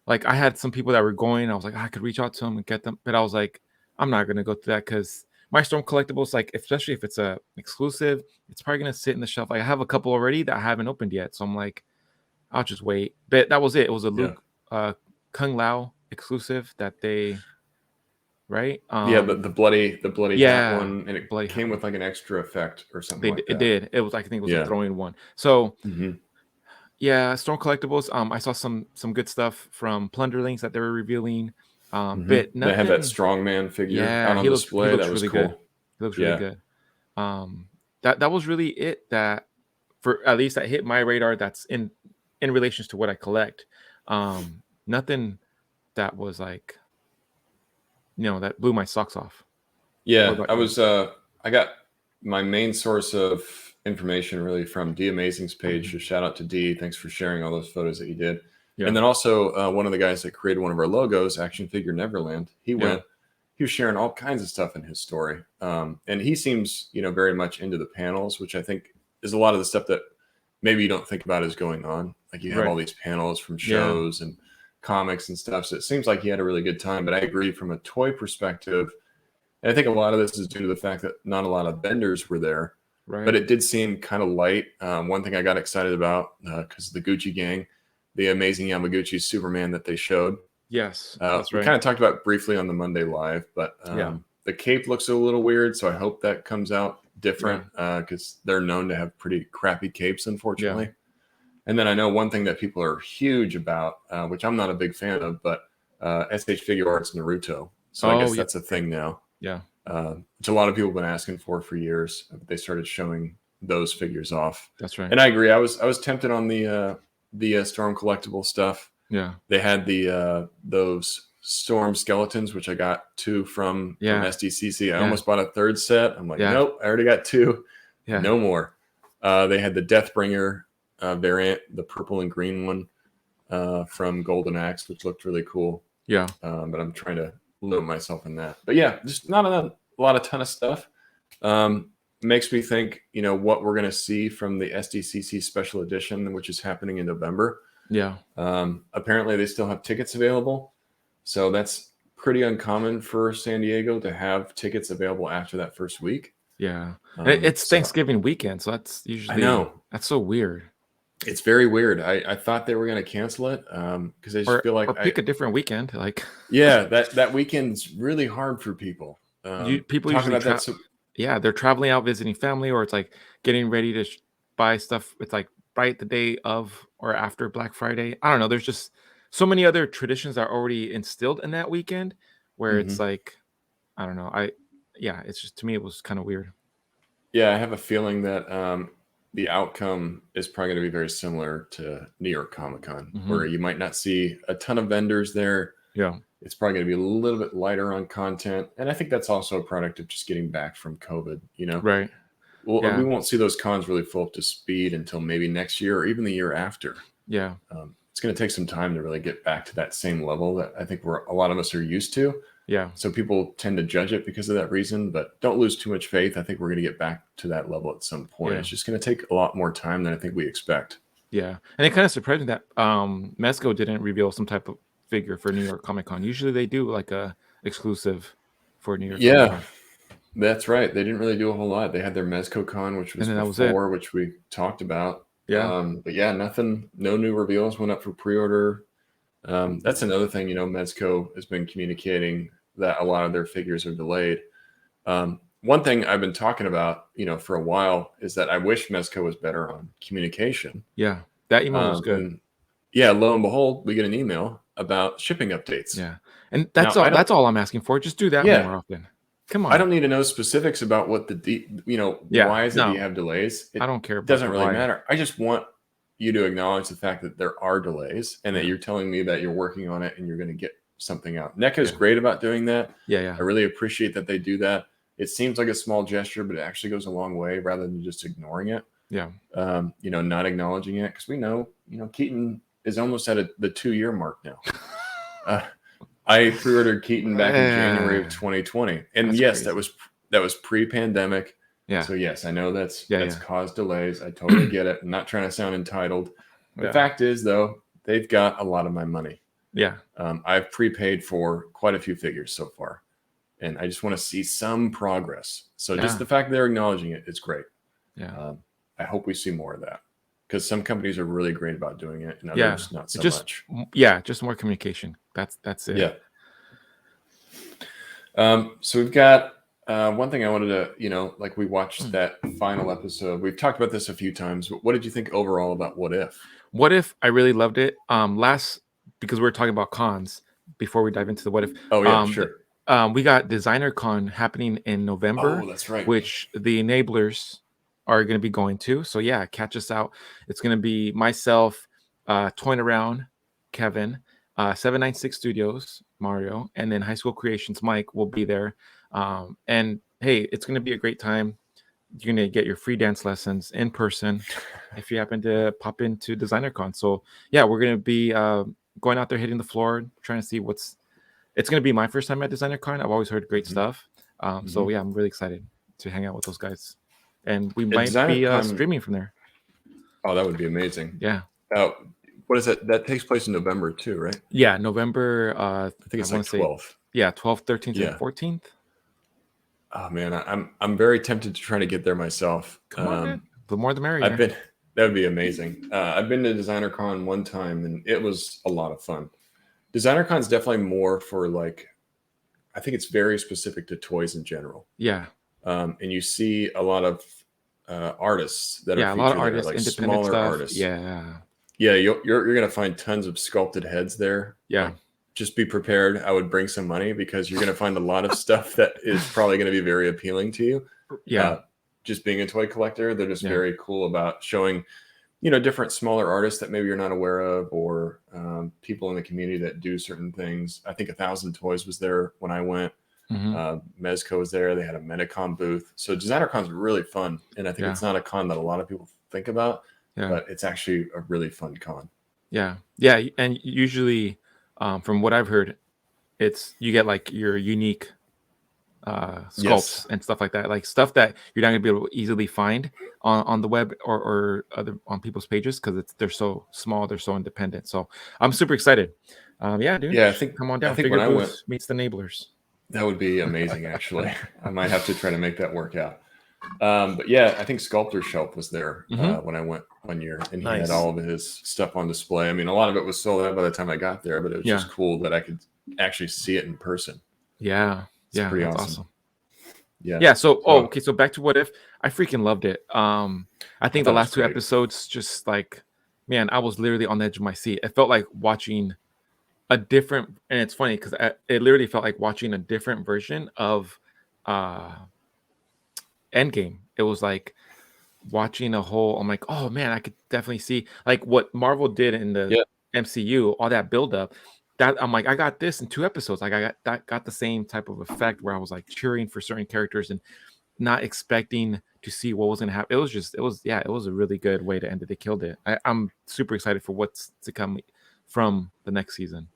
like, I had some people that were going. I was like, I could reach out to them and get them. But I was like, I'm not going to go through that because my Storm collectibles, like, especially if it's a exclusive, it's probably going to sit in the shelf. Like, I have a couple already that I haven't opened yet. So I'm like, I'll just wait. But that was it. It was a Luke Kung Lao exclusive that they... Right? The bloody hat one, and it came with like an extra effect or something like that. It did. It was, I think it was a throwing one. So Storm collectibles. I saw some good stuff from Plunderlings that they were revealing. But nothing... They had that strongman figure out on display. That was really cool. Good. He looks really good. That was really it. That for at least that hit my radar. That's in relations to what I collect. Nothing that was like, you know, that blew my socks off. Yeah, I got my main source of information really from D Amazing's page. Just shout out to D. Thanks for sharing all those photos that you did. Yeah. And then also one of the guys that created one of our logos, Action Figure Neverland, he was sharing all kinds of stuff in his story. And he seems, you know, very much into the panels, which I think is a lot of the stuff that maybe you don't think about is going on. Like you have all these panels from shows and comics and stuff. So it seems like he had a really good time. But I agree from a toy perspective. And I think a lot of this is due to the fact that not a lot of vendors were there. Right. But it did seem kind of light. One thing I got excited about because of the Gucci gang, the amazing Yamaguchi Superman that they showed. Yes, that's right. We kind of talked about briefly on the Monday Live, but the cape looks a little weird. So I hope that comes out different because they're known to have pretty crappy capes, unfortunately. Yeah. And then I know one thing that people are huge about, which I'm not a big fan of, but SH Figure Arts Naruto. So I guess that's a thing now. Yeah. Which a lot of people have been asking for years. They started showing those figures off. That's right. And I agree. I was tempted on the Storm collectible stuff. Yeah. They had those Storm skeletons, which I got 2 from SDCC. I almost bought a third set. I'm like, nope, I already got 2. Yeah. No more. They had the Deathbringer variant, the purple and green one from Golden Axe, which looked really cool. Yeah. But I'm trying to limit myself in that. But yeah, just not a ton of stuff. Makes me think, you know, what we're going to see from the SDCC special edition, which is happening in November. Yeah. Apparently they still have tickets available. So that's pretty uncommon for San Diego to have tickets available after that first week. Yeah. It's Thanksgiving weekend. So that's usually, I know. That's so weird. It's very weird. I thought they were going to cancel it because I just feel like pick a different weekend. Like that weekend's really hard for people. People usually they're traveling out visiting family, or it's like getting ready to buy stuff. It's like right the day of or after Black Friday. I don't know. There's just so many other traditions that are already instilled in that weekend where it's like, I don't know. It's just, to me, it was kind of weird. Yeah, I have a feeling that the outcome is probably going to be very similar to New York Comic Con, where you might not see a ton of vendors there. Yeah. It's probably going to be a little bit lighter on content. And I think that's also a product of just getting back from COVID, Right. Well, Yeah. we won't see those cons really full up to speed until maybe next year or even the year after. Yeah. It's going to take some time to really get back to that same level that I think a lot of us are used to. Yeah. So people tend to judge it because of that reason, but don't lose too much faith. I think we're going to get back to that level at some point. Yeah. It's just going to take a lot more time than I think we expect. Yeah. And it kind of surprised me that Mezco didn't reveal some type of figure for New York Comic Con. Usually they do like a exclusive for New York Comic Con. That's right. They didn't really do a whole lot. They had their Mezco Con, which was before, which we talked about. Yeah. But yeah, no new reveals went up for pre-order. That's another thing, Mezco has been communicating that a lot of their figures are delayed. One thing I've been talking about, for a while is that I wish Mezco was better on communication. Yeah. That email was good. And yeah, lo and behold, we get an email about shipping updates. Yeah. And that's all I'm asking for. Just do that more often. Come on. I don't need to know specifics about what why is it you have delays? I don't care. It doesn't really matter. I just want you to acknowledge the fact that there are delays and that you're telling me that you're working on it and you're going to get something out. NECA is great about doing that. Yeah. I really appreciate that they do that. It seems like a small gesture, but it actually goes a long way rather than just ignoring it. Yeah. Not acknowledging it because we know, Keaton is almost at the 2-year mark now. I pre-ordered Keaton back in January of 2020, and yes, crazy. that was pre-pandemic. Yeah. So yes, I know that's caused delays. I totally get it. I'm not trying to sound entitled. The fact is, though, they've got a lot of my money. Yeah. I've prepaid for quite a few figures so far, and I just want to see some progress. So just the fact they're acknowledging it is great. Yeah. I hope we see more of that because some companies are really great about doing it, and others not so much. Yeah, just more communication. That's it. Yeah. So we've got one thing I wanted to, we watched that final episode. We've talked about this a few times, but what did you think overall about What If? What If? I really loved it. Because we were talking about cons before we dive into the What If. Oh yeah, sure. We got Designer Con happening in November. Oh, that's right. Which the enablers are going to be going to. So yeah, catch us out. It's going to be myself, Toying Around, Kevin, 796 Studios, Mario, and then High School Creations, Mike will be there. And hey, it's going to be a great time. You're going to get your free dance lessons in person if you happen to pop into Designer Con. So yeah, we're going to be going out there, hitting the floor, trying to see it's going to be my first time at Designer Con. I've always heard great stuff. So yeah, I'm really excited to hang out with those guys. And we might be streaming from there. Oh, that would be amazing. Yeah. What is it? That takes place in November too, right? Yeah, November. I think it's like 12th. Yeah, 12th, 13th, and 14th. Oh man, I'm very tempted to try to get there myself. Come on, man. The more the merrier. That would be amazing. I've been to Designer Con one time and it was a lot of fun. Designer Con is definitely more for I think it's very specific to toys in general. Yeah. And you see a lot of artists that are a lot of artists, there, independent smaller stuff. artists. Yeah. Yeah, you're gonna find tons of sculpted heads there. Yeah. Just be prepared. I would bring some money because you're gonna find a lot of stuff that is probably gonna be very appealing to you. Yeah. Just being a toy collector, they're just very cool about showing, different smaller artists that maybe you're not aware of, or people in the community that do certain things. I think 1,000 Toys was there when I went. Mezco was there. They had a Metacon booth. So Designer Con's really fun, and I think it's not a con that a lot of people think about. But it's actually a really fun con. Yeah. And usually, from what I've heard, you get your unique sculpts and stuff like that, like stuff that you're not gonna be able to easily find on the web or other on people's pages because they're so small, they're so independent. So I'm super excited. Dude. Yeah, I think come on down. I think Figure when I went, meets the enablers. That would be amazing. Actually, I might have to try to make that work out. But yeah, I think Sculptor Shelf was there when I went one year, and he had all of his stuff on display. I mean, a lot of it was sold out by the time I got there, but it was just cool that I could actually see it in person. Yeah, it's pretty awesome. Yeah. So, okay. So back to What If. I freaking loved it. I think the last 2 episodes, just man, I was literally on the edge of my seat. It felt like watching a different, and it's funny because it literally felt like watching a different version of Endgame. it was like watching a whole. I'm like, oh man, I could definitely see like what Marvel did in the Yeah. MCU, all that buildup. That I'm like, I got this in 2 episodes. Like I got the same type of effect where I was like cheering for certain characters and not expecting to see what was gonna happen. It was a really good way to end it. They killed it. I'm super excited for what's to come from the next season.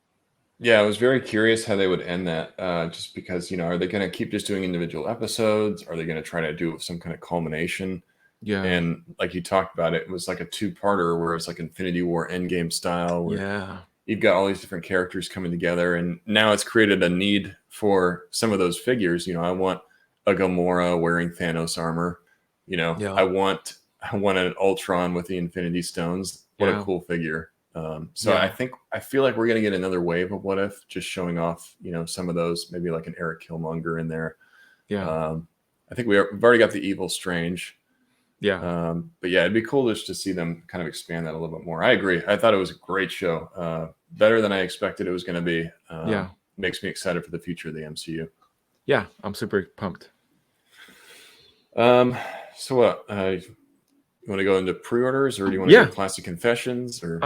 Yeah, I was very curious how they would end that. Just because, are they going to keep just doing individual episodes? Are they going to try to do some kind of culmination? Yeah. And like you talked about, it was like a two-parter where it's like Infinity War Endgame style, where you've got all these different characters coming together, and now it's created a need for some of those figures. I want a Gamora wearing Thanos armor. I want an Ultron with the Infinity Stones. What a cool figure. I feel like we're going to get another wave of What If, just showing off, some of those, maybe like an Eric Killmonger in there. Yeah. I think we've already got the Evil Strange. Yeah. But yeah, it'd be cool just to see them kind of expand that a little bit more. I agree. I thought it was a great show. Better than I expected it was going to be. Makes me excited for the future of the MCU. Yeah, I'm super pumped. So what? You want to go into pre-orders, or do you want to do classic confessions? Or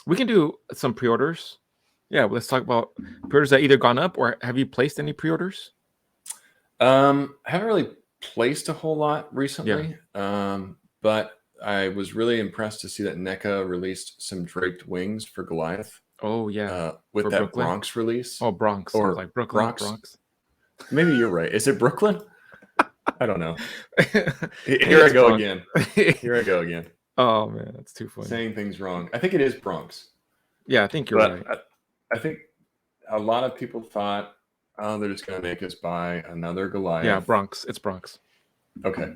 we can do some pre-orders. Yeah, let's talk about pre-orders that either gone up, or have you placed any pre-orders? I haven't really placed a whole lot recently. But I was really impressed to see that NECA released some draped wings for Goliath. Oh yeah, with for that Brooklyn? Bronx release. Oh, Bronx. Or I was like Brooklyn, Bronx. Maybe you're right. Is it Brooklyn? I don't know. Here Here I go again. Here I go again. Oh man, that's too funny. Saying things wrong. I think it is Bronx. Yeah, I think you're right. I think a lot of people thought, oh, they're just going to make us buy another Goliath. Yeah, Bronx. It's Bronx. Okay.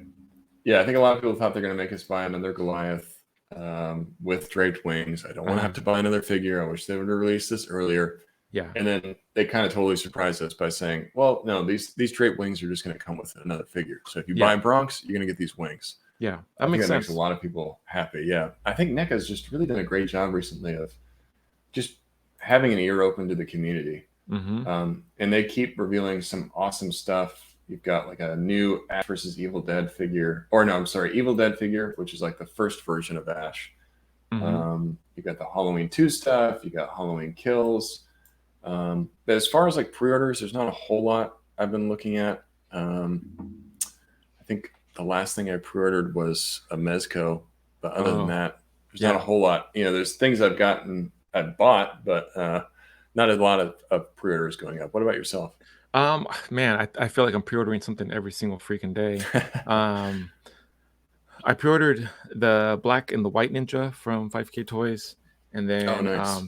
Yeah, I think a lot of people thought they're going to make us buy another Goliath with draped wings. I don't want to have to buy another figure. I wish they would have released this earlier. Yeah. And then they kind of totally surprised us by saying, well, no, these draped wings are just going to come with another figure. So if you buy Bronx, you're going to get these wings. Yeah, that makes a lot of people happy. Yeah. I think NECA's just really done a great job recently of just having an ear open to the community. Mm-hmm. And they keep revealing some awesome stuff. You've got like a new Ash versus Evil Dead figure, Evil Dead figure, which is like the first version of Ash. Mm-hmm. You got the Halloween 2 stuff. You got Halloween Kills. But as far as like pre-orders, there's not a whole lot I've been looking at. I think the last thing I pre-ordered was a Mezco, but other than that, there's not a whole lot. There's things I've bought, but not a lot of pre-orders going up. What about yourself? Man, I feel like I'm pre-ordering something every single freaking day. I pre-ordered the black and the white ninja from 5K Toys, and then nice.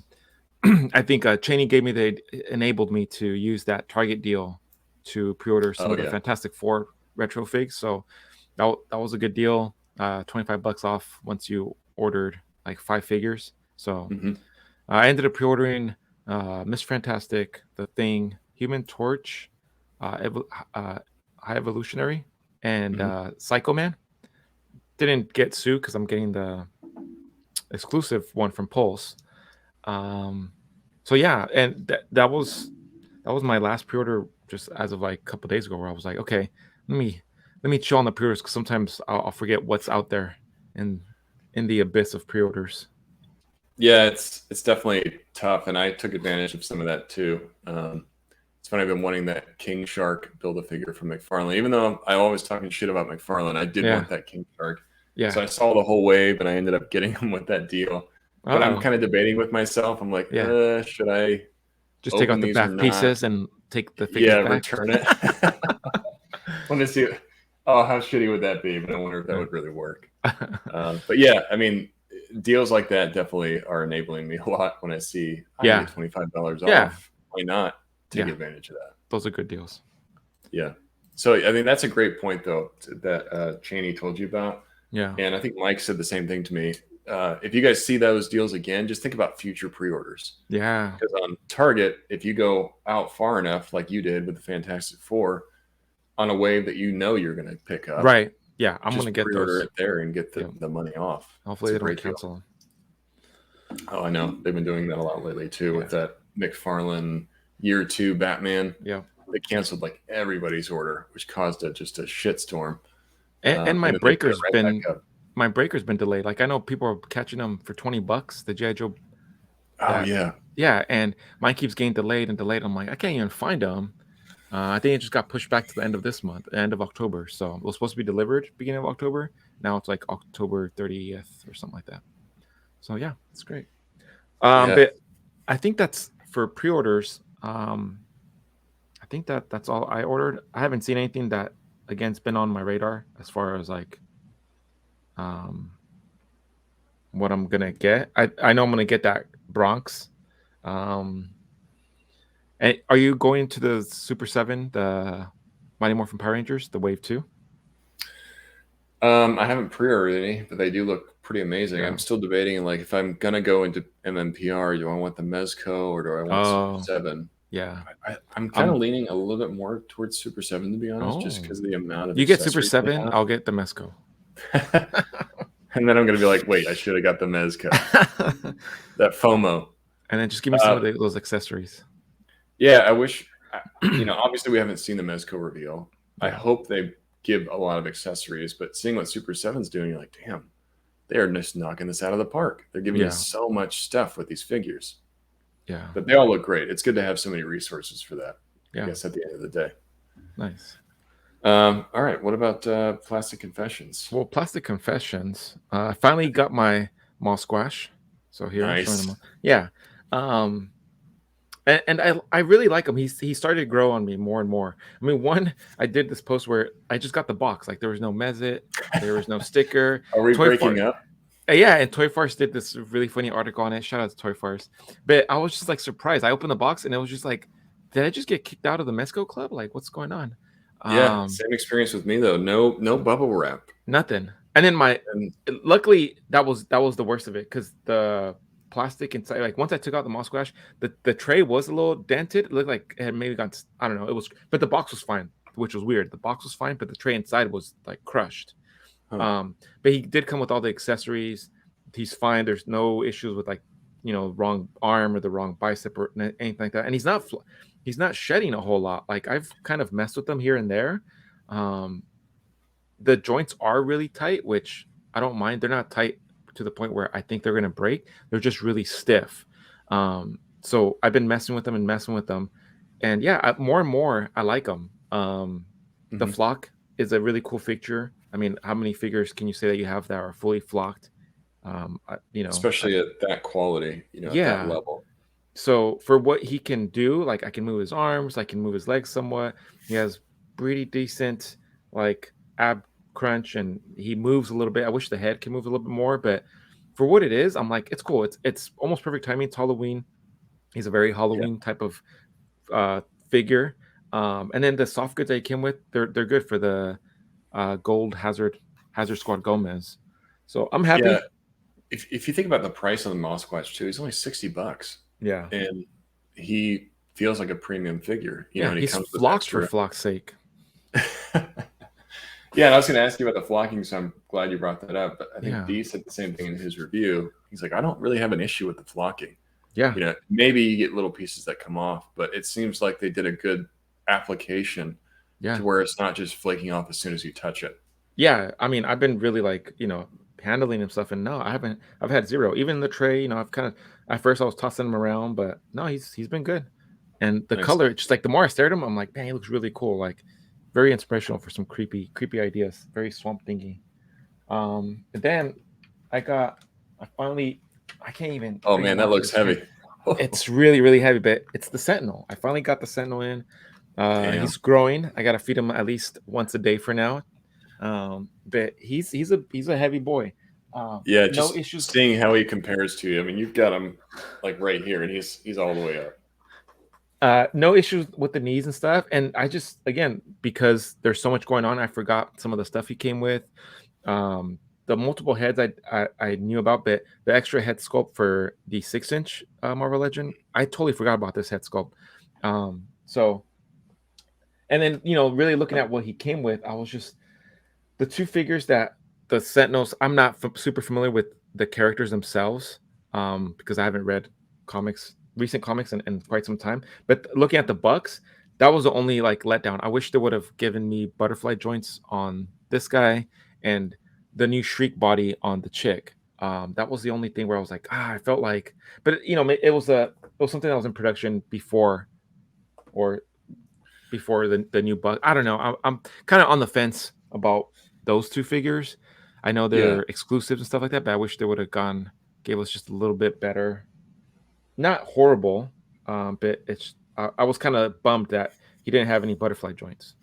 I think Cheney enabled me to use that Target deal to pre-order some of the Fantastic Four retro figs. So that was a good deal. $25 off once you ordered like 5 figures. So I ended up pre-ordering Mr. Fantastic, The Thing, Human Torch, High Evolutionary, and Psycho Man. Didn't get Sue because I'm getting the exclusive one from Pulse. So yeah, and that was my last pre-order just as of like a couple days ago, where I was like, okay, let me chill on the pre-orders, because sometimes I'll forget what's out there in the abyss of pre-orders. Yeah, it's definitely tough, and I took advantage of some of that too. It's funny, I've been wanting that King Shark Build-A-Figure from McFarlane. Even though I'm always talking shit about McFarlane, I did want that King Shark. Yeah. So I saw the whole wave, and I ended up getting him with that deal. But I'm kind of debating with myself. I'm like, should I just take out the back pieces and take the figures back? Return it. I want to see. Oh, how shitty would that be? But I wonder if that would really work. But yeah, I mean, deals like that definitely are enabling me a lot when I see I get $25 off. Why not take advantage of that? Those are good deals. Yeah. So I think that's a great point, though, that Cheney told you about. Yeah. And I think Mike said the same thing to me. If you guys see those deals again, just think about future pre-orders. Yeah. Because on Target, if you go out far enough, like you did with the Fantastic Four, on a wave that you're going to pick up. Right. Yeah, I'm going to get pre-order those. it there and get the money off. Hopefully they don't cancel them. Oh, I know. They've been doing that a lot lately, too, with that McFarlane Year 2 Batman. Yeah. They canceled like everybody's order, which caused just a shitstorm. And they put it right back up. my breaker's been delayed. Like I know people are catching them for $20, the GI Joe. Oh yeah, Yeah, and mine keeps getting delayed and delayed. I'm like, I can't even find them. I think it just got pushed back to the end of this month, end of October. So it was supposed to be delivered beginning of October. Now it's like October 30th or something like that. So yeah, it's great. But I think that's for pre-orders. I think that's all I ordered. I haven't seen anything that again's been on my radar as far as like what I'm gonna get. I know I'm gonna get that Bronx. Um, and are you going to the Super 7, the Mighty Morphin Power Rangers, the Wave 2? I haven't pre-ordered any, but they do look pretty amazing. Yeah. I'm still debating, like, if I'm gonna go into MMPR, do I want the Mezco or do I want Super 7? Yeah, I'm kind of leaning a little bit more towards Super 7, to be honest, just because of the amount of you get Super accessories they 7, have. I'll get the Mezco. And then I'm gonna be like, wait, I should have got the Mezco. That FOMO. And then just give me some of those accessories. Yeah, I wish. Obviously we haven't seen the Mezco reveal. I hope they give a lot of accessories, but seeing what Super 7's doing, you're like, damn, they are just knocking this out of the park. They're giving us so much stuff with these figures. Yeah, but they all look great. It's good to have so many resources for that. Yeah, I guess at the end of the day. Nice. All right. What about Plastic Confessions? Well, Plastic Confessions. I finally got my Mall Squash. So here, nice. I'm showing them. Yeah. And I really like him. He started to grow on me more and more. I mean, I did this post where I just got the box. Like there was no Mezit, there was no sticker. Are we breaking up? Yeah, and Toy Farce did this really funny article on it. Shout out to Toy Farce. But I was just like surprised. I opened the box and it was just like, did I just get kicked out of the Mezco Club? Like, what's going on? Yeah, same experience with me though. No bubble wrap. Nothing. And then luckily that was the worst of it because the plastic inside, like once I took out the Mall Squash, the tray was a little dented. It looked like it had maybe gone, I don't know. It was, but the box was fine, which was weird. The box was fine, but the tray inside was like crushed. But he did come with all the accessories. He's fine. There's no issues with like, wrong arm or the wrong bicep or anything like that. And he's not shedding a whole lot. Like I've kind of messed with them here and there. The joints are really tight, which I don't mind. They're not tight to the point where I think they're going to break. They're just really stiff. So I've been messing with them. And yeah, more and more, I like them. The flock is a really cool feature. I mean, how many figures can you say that you have that are fully flocked? Especially at that quality, at that level. So for what he can do, like I can move his arms, I can move his legs somewhat. He has pretty decent like ab crunch and he moves a little bit. I wish the head can move a little bit more, but for what it is, I'm like, it's cool. It's almost perfect timing. It's Halloween. He's a very Halloween type of figure. And then the soft goods they came with, they're good for the gold Hazard Squad Gomez. So I'm happy. Yeah. If you think about the price of the Mall Squash too, he's only $60. Yeah. And he feels like a premium figure. And he's flocked for flock's sake. Yeah, and I was going to ask you about the flocking, so I'm glad you brought that up. But I think Dee said the same thing in his review. He's like, I don't really have an issue with the flocking. Yeah. Maybe you get little pieces that come off, but it seems like they did a good application to where it's not just flaking off as soon as you touch it. Yeah, I mean, I've been really like, handling him stuff, and no, I've had zero. Even the tray, I've kind of, at first I was tossing him around, but no, he's been good. And the color, just like the more I stared at him, I'm like, man, he looks really cool. Like very inspirational for some creepy ideas. Very Swamp Thingy. And then I can't even. Oh man, that looks heavy. It's really, really heavy, but it's the Sentinel. I finally got the Sentinel in. He's growing. I gotta feed him at least once a day for now. But he's a heavy boy. Just no issues. Seeing how he compares to you. I mean, you've got him like right here, and he's all the way up. No issues with the knees and stuff. And I just, again, because there's so much going on, I forgot some of the stuff he came with. The multiple heads I knew about, but the extra head sculpt for the 6-inch Marvel Legend, I totally forgot about this head sculpt. So, and then, really looking at what he came with, I was just, the two figures that the Sentinels, I'm not super familiar with the characters themselves because I haven't read recent comics in quite some time. But looking at the Bucks, that was the only like letdown. I wish they would have given me butterfly joints on this guy and the new Shriek body on the chick. That was the only thing where I was like, I felt like, but it was something that was in production before or before the new bug. I don't know. I'm kind of on the fence about those two figures. I know Yeah. they're exclusives and stuff like that, but I wish they would have gave us just a little bit better. Not horrible, but I was kind of bummed that he didn't have any butterfly joints.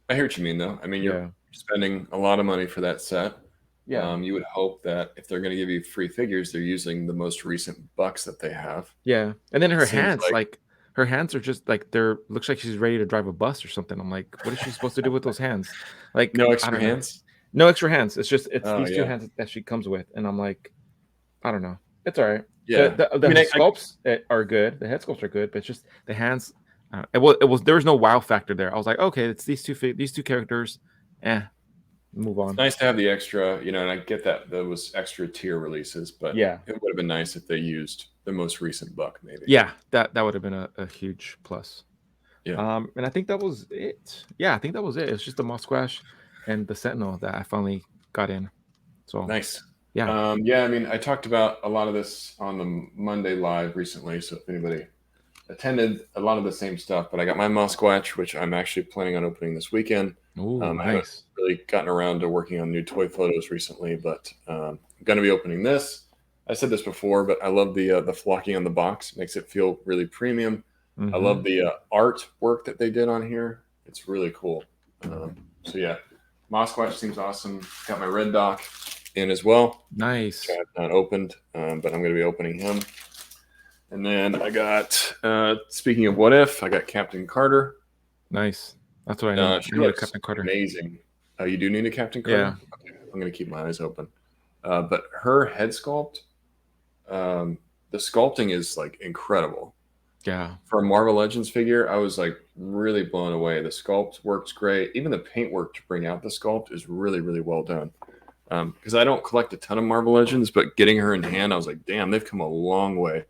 I hear what you mean, though. I mean, you're Yeah. spending a lot of money for that set. Yeah. You would hope that if they're going to give you free figures, they're using the most recent bucks that they have. Yeah. And then It her seems hands, like like her hands are just like looks like she's ready to drive a bus or something. I'm like, what is she supposed to do with those hands? Like, no I extra don't know. hands. No extra hands. It's Oh these two yeah, hands that she comes with, and I'm like, I don't know. It's all right. yeah. The I mean, sculpts are good. The head sculpts are good, but it's just the hands. It was there was no wow factor there. I was like, okay, it's these two characters. Move it's on. nice to have the extra, and I get that those extra tier releases, but Yeah, it would have been nice if they used the most recent buck, maybe. yeah. That would have been a huge plus. Yeah. And I think that was it. Yeah, I think that was it. It's just the Mosquash and the Sentinel that I finally got in. So Nice. yeah. Yeah, I mean, I talked about a lot of this on the Monday live recently, so if anybody attended, a lot of the same stuff, but I got my Mosquatch, which I'm actually planning on opening this weekend. Ooh, I haven't nice. really gotten around to working on new toy photos recently, but I'm going to be opening this. I said this before, but I love the flocking on the box. It makes it feel really premium. I Mm-hmm. love the art work that they did on here. It's really cool. So yeah, Mosquatch seems awesome. Got my Red Doc in as well. Nice. Which I have not opened, but I'm going to be opening him. And then I got, speaking of what if, I got Captain Carter. Nice. That's what I need. She I need a looks Captain Carter. amazing. Oh, you do need a Captain Carter? Yeah. Okay, I'm going to keep my eyes open. But her head sculpt, the sculpting is like incredible. Yeah. For a Marvel Legends figure, I was like really blown away. The sculpt works great. Even the paint work to bring out the sculpt is really, really well done. Because I don't collect a ton of Marvel Legends, but getting her in hand, I was like, damn, they've come a long way.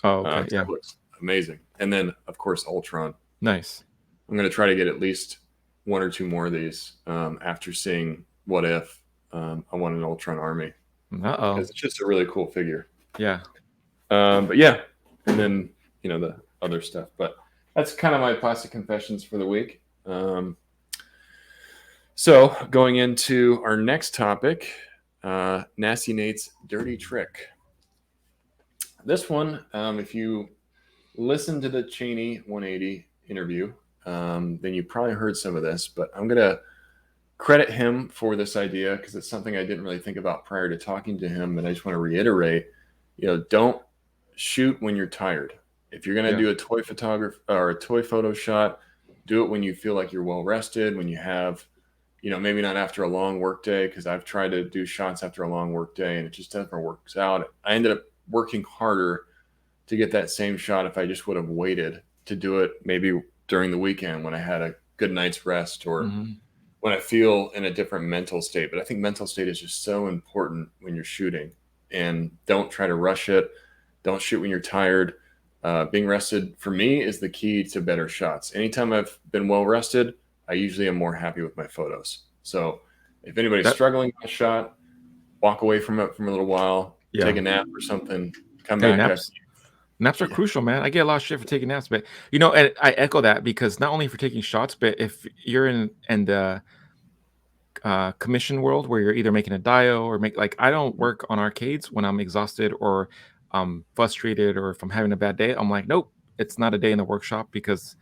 Oh, okay. Yeah. That looks amazing. And then, of course, Ultron. Nice. I'm going to try to get at least one or two more of these after seeing What If. I want an Ultron army. Uh-oh. It's just a really cool figure. Yeah. But yeah, and then, the other stuff. But that's kind of my plastic confessions for the week. So going into our next topic, Nasty Nate's Dirty Trick. This one, if you listen to the Cheney 180 interview, then you probably heard some of this, but I'm going to credit him for this idea because it's something I didn't really think about prior to talking to him. And I just want to reiterate, don't shoot when you're tired. If you're going to do a toy photography or a toy photo shot, do it when you feel like you're well rested, when you have, maybe not after a long work day, because I've tried to do shots after a long work day and it just never works out. I ended up working harder to get that same shot if I just would have waited to do it maybe during the weekend when I had a good night's rest or when I feel in a different mental state. But I think mental state is just so important when you're shooting, and don't try to rush it. Don't shoot when you're tired. Being rested for me is the key to better shots. Anytime I've been well rested, I usually am more happy with my photos. So if anybody's struggling with a shot, walk away from it for a little while, take a nap or something, come back. Naps are crucial, man. I get a lot of shit for taking naps, but and I echo that because not only for taking shots, but if you're in the commission world where you're either making a dio or I don't work on arcades when I'm exhausted or I'm frustrated or if I'm having a bad day. I'm like, nope, it's not a day in the workshop because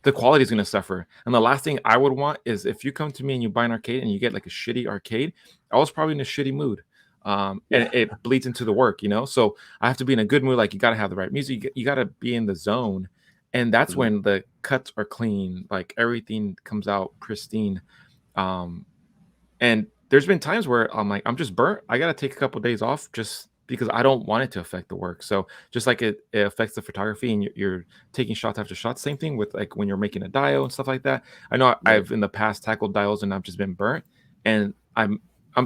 the quality is going to suffer. And the last thing I would want is if you come to me and you buy an arcade and you get like a shitty arcade, I was probably in a shitty mood. And it bleeds into the work, so I have to be in a good mood. Like, you got to have the right music, you got to be in the zone, and that's when the cuts are clean, like everything comes out pristine. And there's been times where I'm like, I'm just burnt, I got to take a couple of days off just because I don't want it to affect the work. So just like it affects the photography and you're taking shots after shots, same thing with like when you're making a dio and stuff like that. I know I've in the past tackled dials and I've just been burnt, and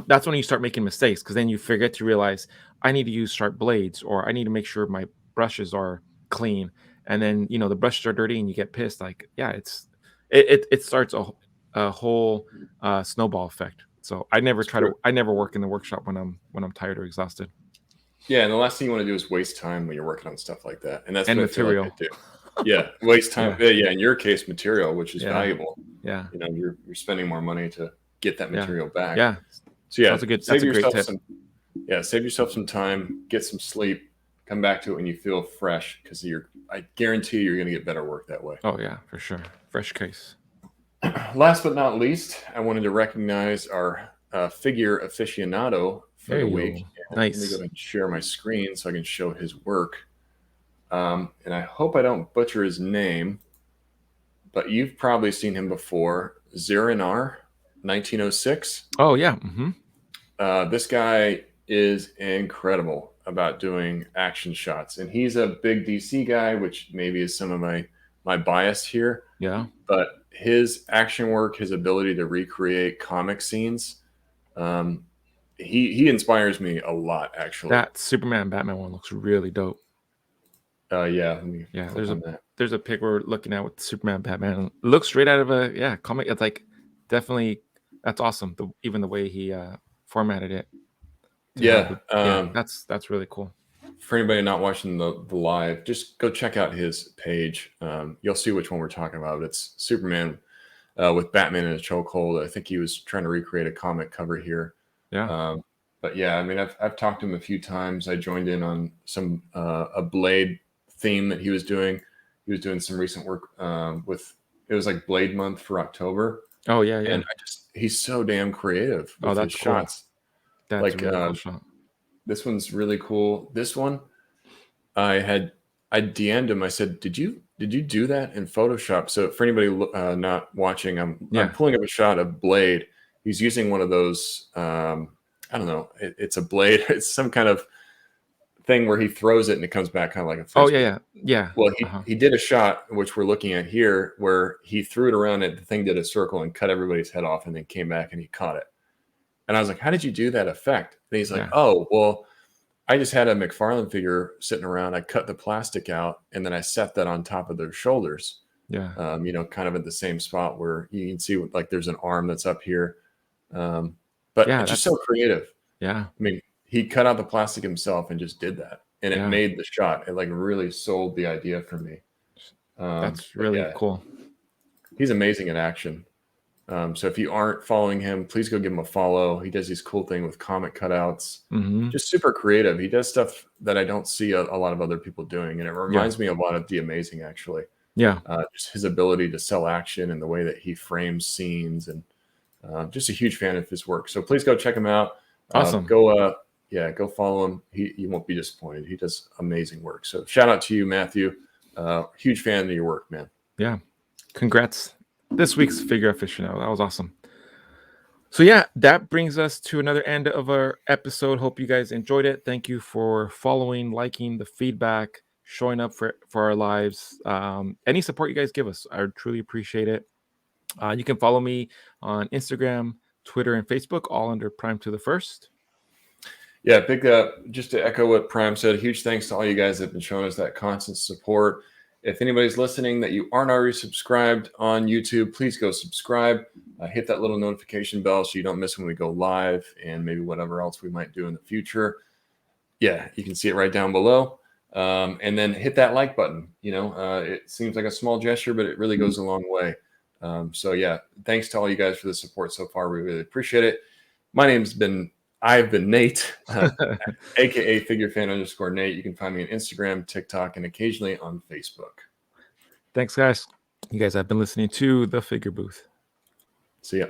that's when you start making mistakes, because then you forget to realize I need to use sharp blades, or I need to make sure my brushes are clean. And then the brushes are dirty and you get pissed. Like, it starts a whole snowball effect. So I never I never work in the workshop when I'm tired or exhausted. Yeah, and the last thing you want to do is waste time when you're working on stuff like that. And that's And what I feel like material. I do. Yeah, waste time. Yeah. Yeah, in your case, material, which is Yeah. valuable. Yeah. You know, you're spending more money to get that material back. Yeah. So yeah, That's a great tip. Save yourself some time, get some sleep, come back to it when you feel fresh, because I guarantee you're gonna get better work that way. Oh yeah, for sure. Fresh case. Last but not least, I wanted to recognize our figure aficionado for the week. Nice. Let me go ahead and share my screen so I can show his work. And I hope I don't butcher his name, but you've probably seen him before. Zirinar, 1906. Oh yeah. Mm-hmm. This guy is incredible about doing action shots, and he's a big DC guy, which maybe is some of my bias here. Yeah. But his action work, his ability to recreate comic scenes, he inspires me a lot, actually. That Superman Batman one looks really dope. Yeah. There's a pic we're looking at with Superman Batman. It looks straight out of a comic. It's like definitely that's awesome. Even the way he formatted it. That's really cool. For anybody not watching the live, just go check out his page. You'll see which one we're talking about. It's Superman with Batman in a chokehold. I think he was trying to recreate a comic cover here. Yeah. But yeah, I mean, I've talked to him a few times. I joined in on some a Blade theme that he was doing. He was doing some recent work it was like Blade Month for October. Oh yeah. And he's so damn creative with his shots. That's like a really cool shot. This one's really cool. This one, I DM'd him. I said, "Did you do that in Photoshop?" So for anybody not watching, I'm pulling up a shot of Blade. He's using one of those. I don't know. It's a blade. It's some kind of thing where he throws it and it comes back kind of like a frisbee. Yeah. Well, he did a shot which we're looking at here, where he threw it around and the thing did a circle and cut everybody's head off, and then came back and he caught it. And I was like, "How did you do that effect?" And he's like, "Oh, well, I just had a McFarlane figure sitting around. I cut the plastic out, and then I set that on top of their shoulders. Yeah. Kind of at the same spot where you can see like there's an arm that's up here. But it's just so creative. Yeah. I mean, he cut out the plastic himself and just did that, and it made the shot. It like really sold the idea for me. That's really cool. He's amazing in action. So if you aren't following him, please go give him a follow. He does these cool things with comic cutouts. Mm-hmm. Just super creative. He does stuff that I don't see a lot of other people doing, and it reminds me a lot of The Amazing, actually. Yeah. Just his ability to sell action and the way that he frames scenes, and just a huge fan of his work. So please go check him out. Awesome. Go follow him. He won't be disappointed. He does amazing work. So shout out to you, Matthew. Huge fan of your work, man. Yeah. Congrats. This week's Figure Aficionado. That was awesome. So yeah, that brings us to another end of our episode. Hope you guys enjoyed it. Thank you for following, liking, the feedback, showing up for our lives. Any support you guys give us, I truly appreciate it. You can follow me on Instagram, Twitter, and Facebook, all under Prime to the First. Yeah, just to echo what Prime said, huge thanks to all you guys that have been showing us that constant support. If anybody's listening that you aren't already subscribed on YouTube, please go subscribe. Hit that little notification bell so you don't miss when we go live, and maybe whatever else we might do in the future. Yeah, you can see it right down below. And then hit that like button. It seems like a small gesture, but it really goes a long way. So yeah, thanks to all you guys for the support so far. We really appreciate it. I've been Nate, aka FigureFan_Nate. You can find me on Instagram, TikTok, and occasionally on Facebook. Thanks, guys. You guys have been listening to The Figure Booth. See ya.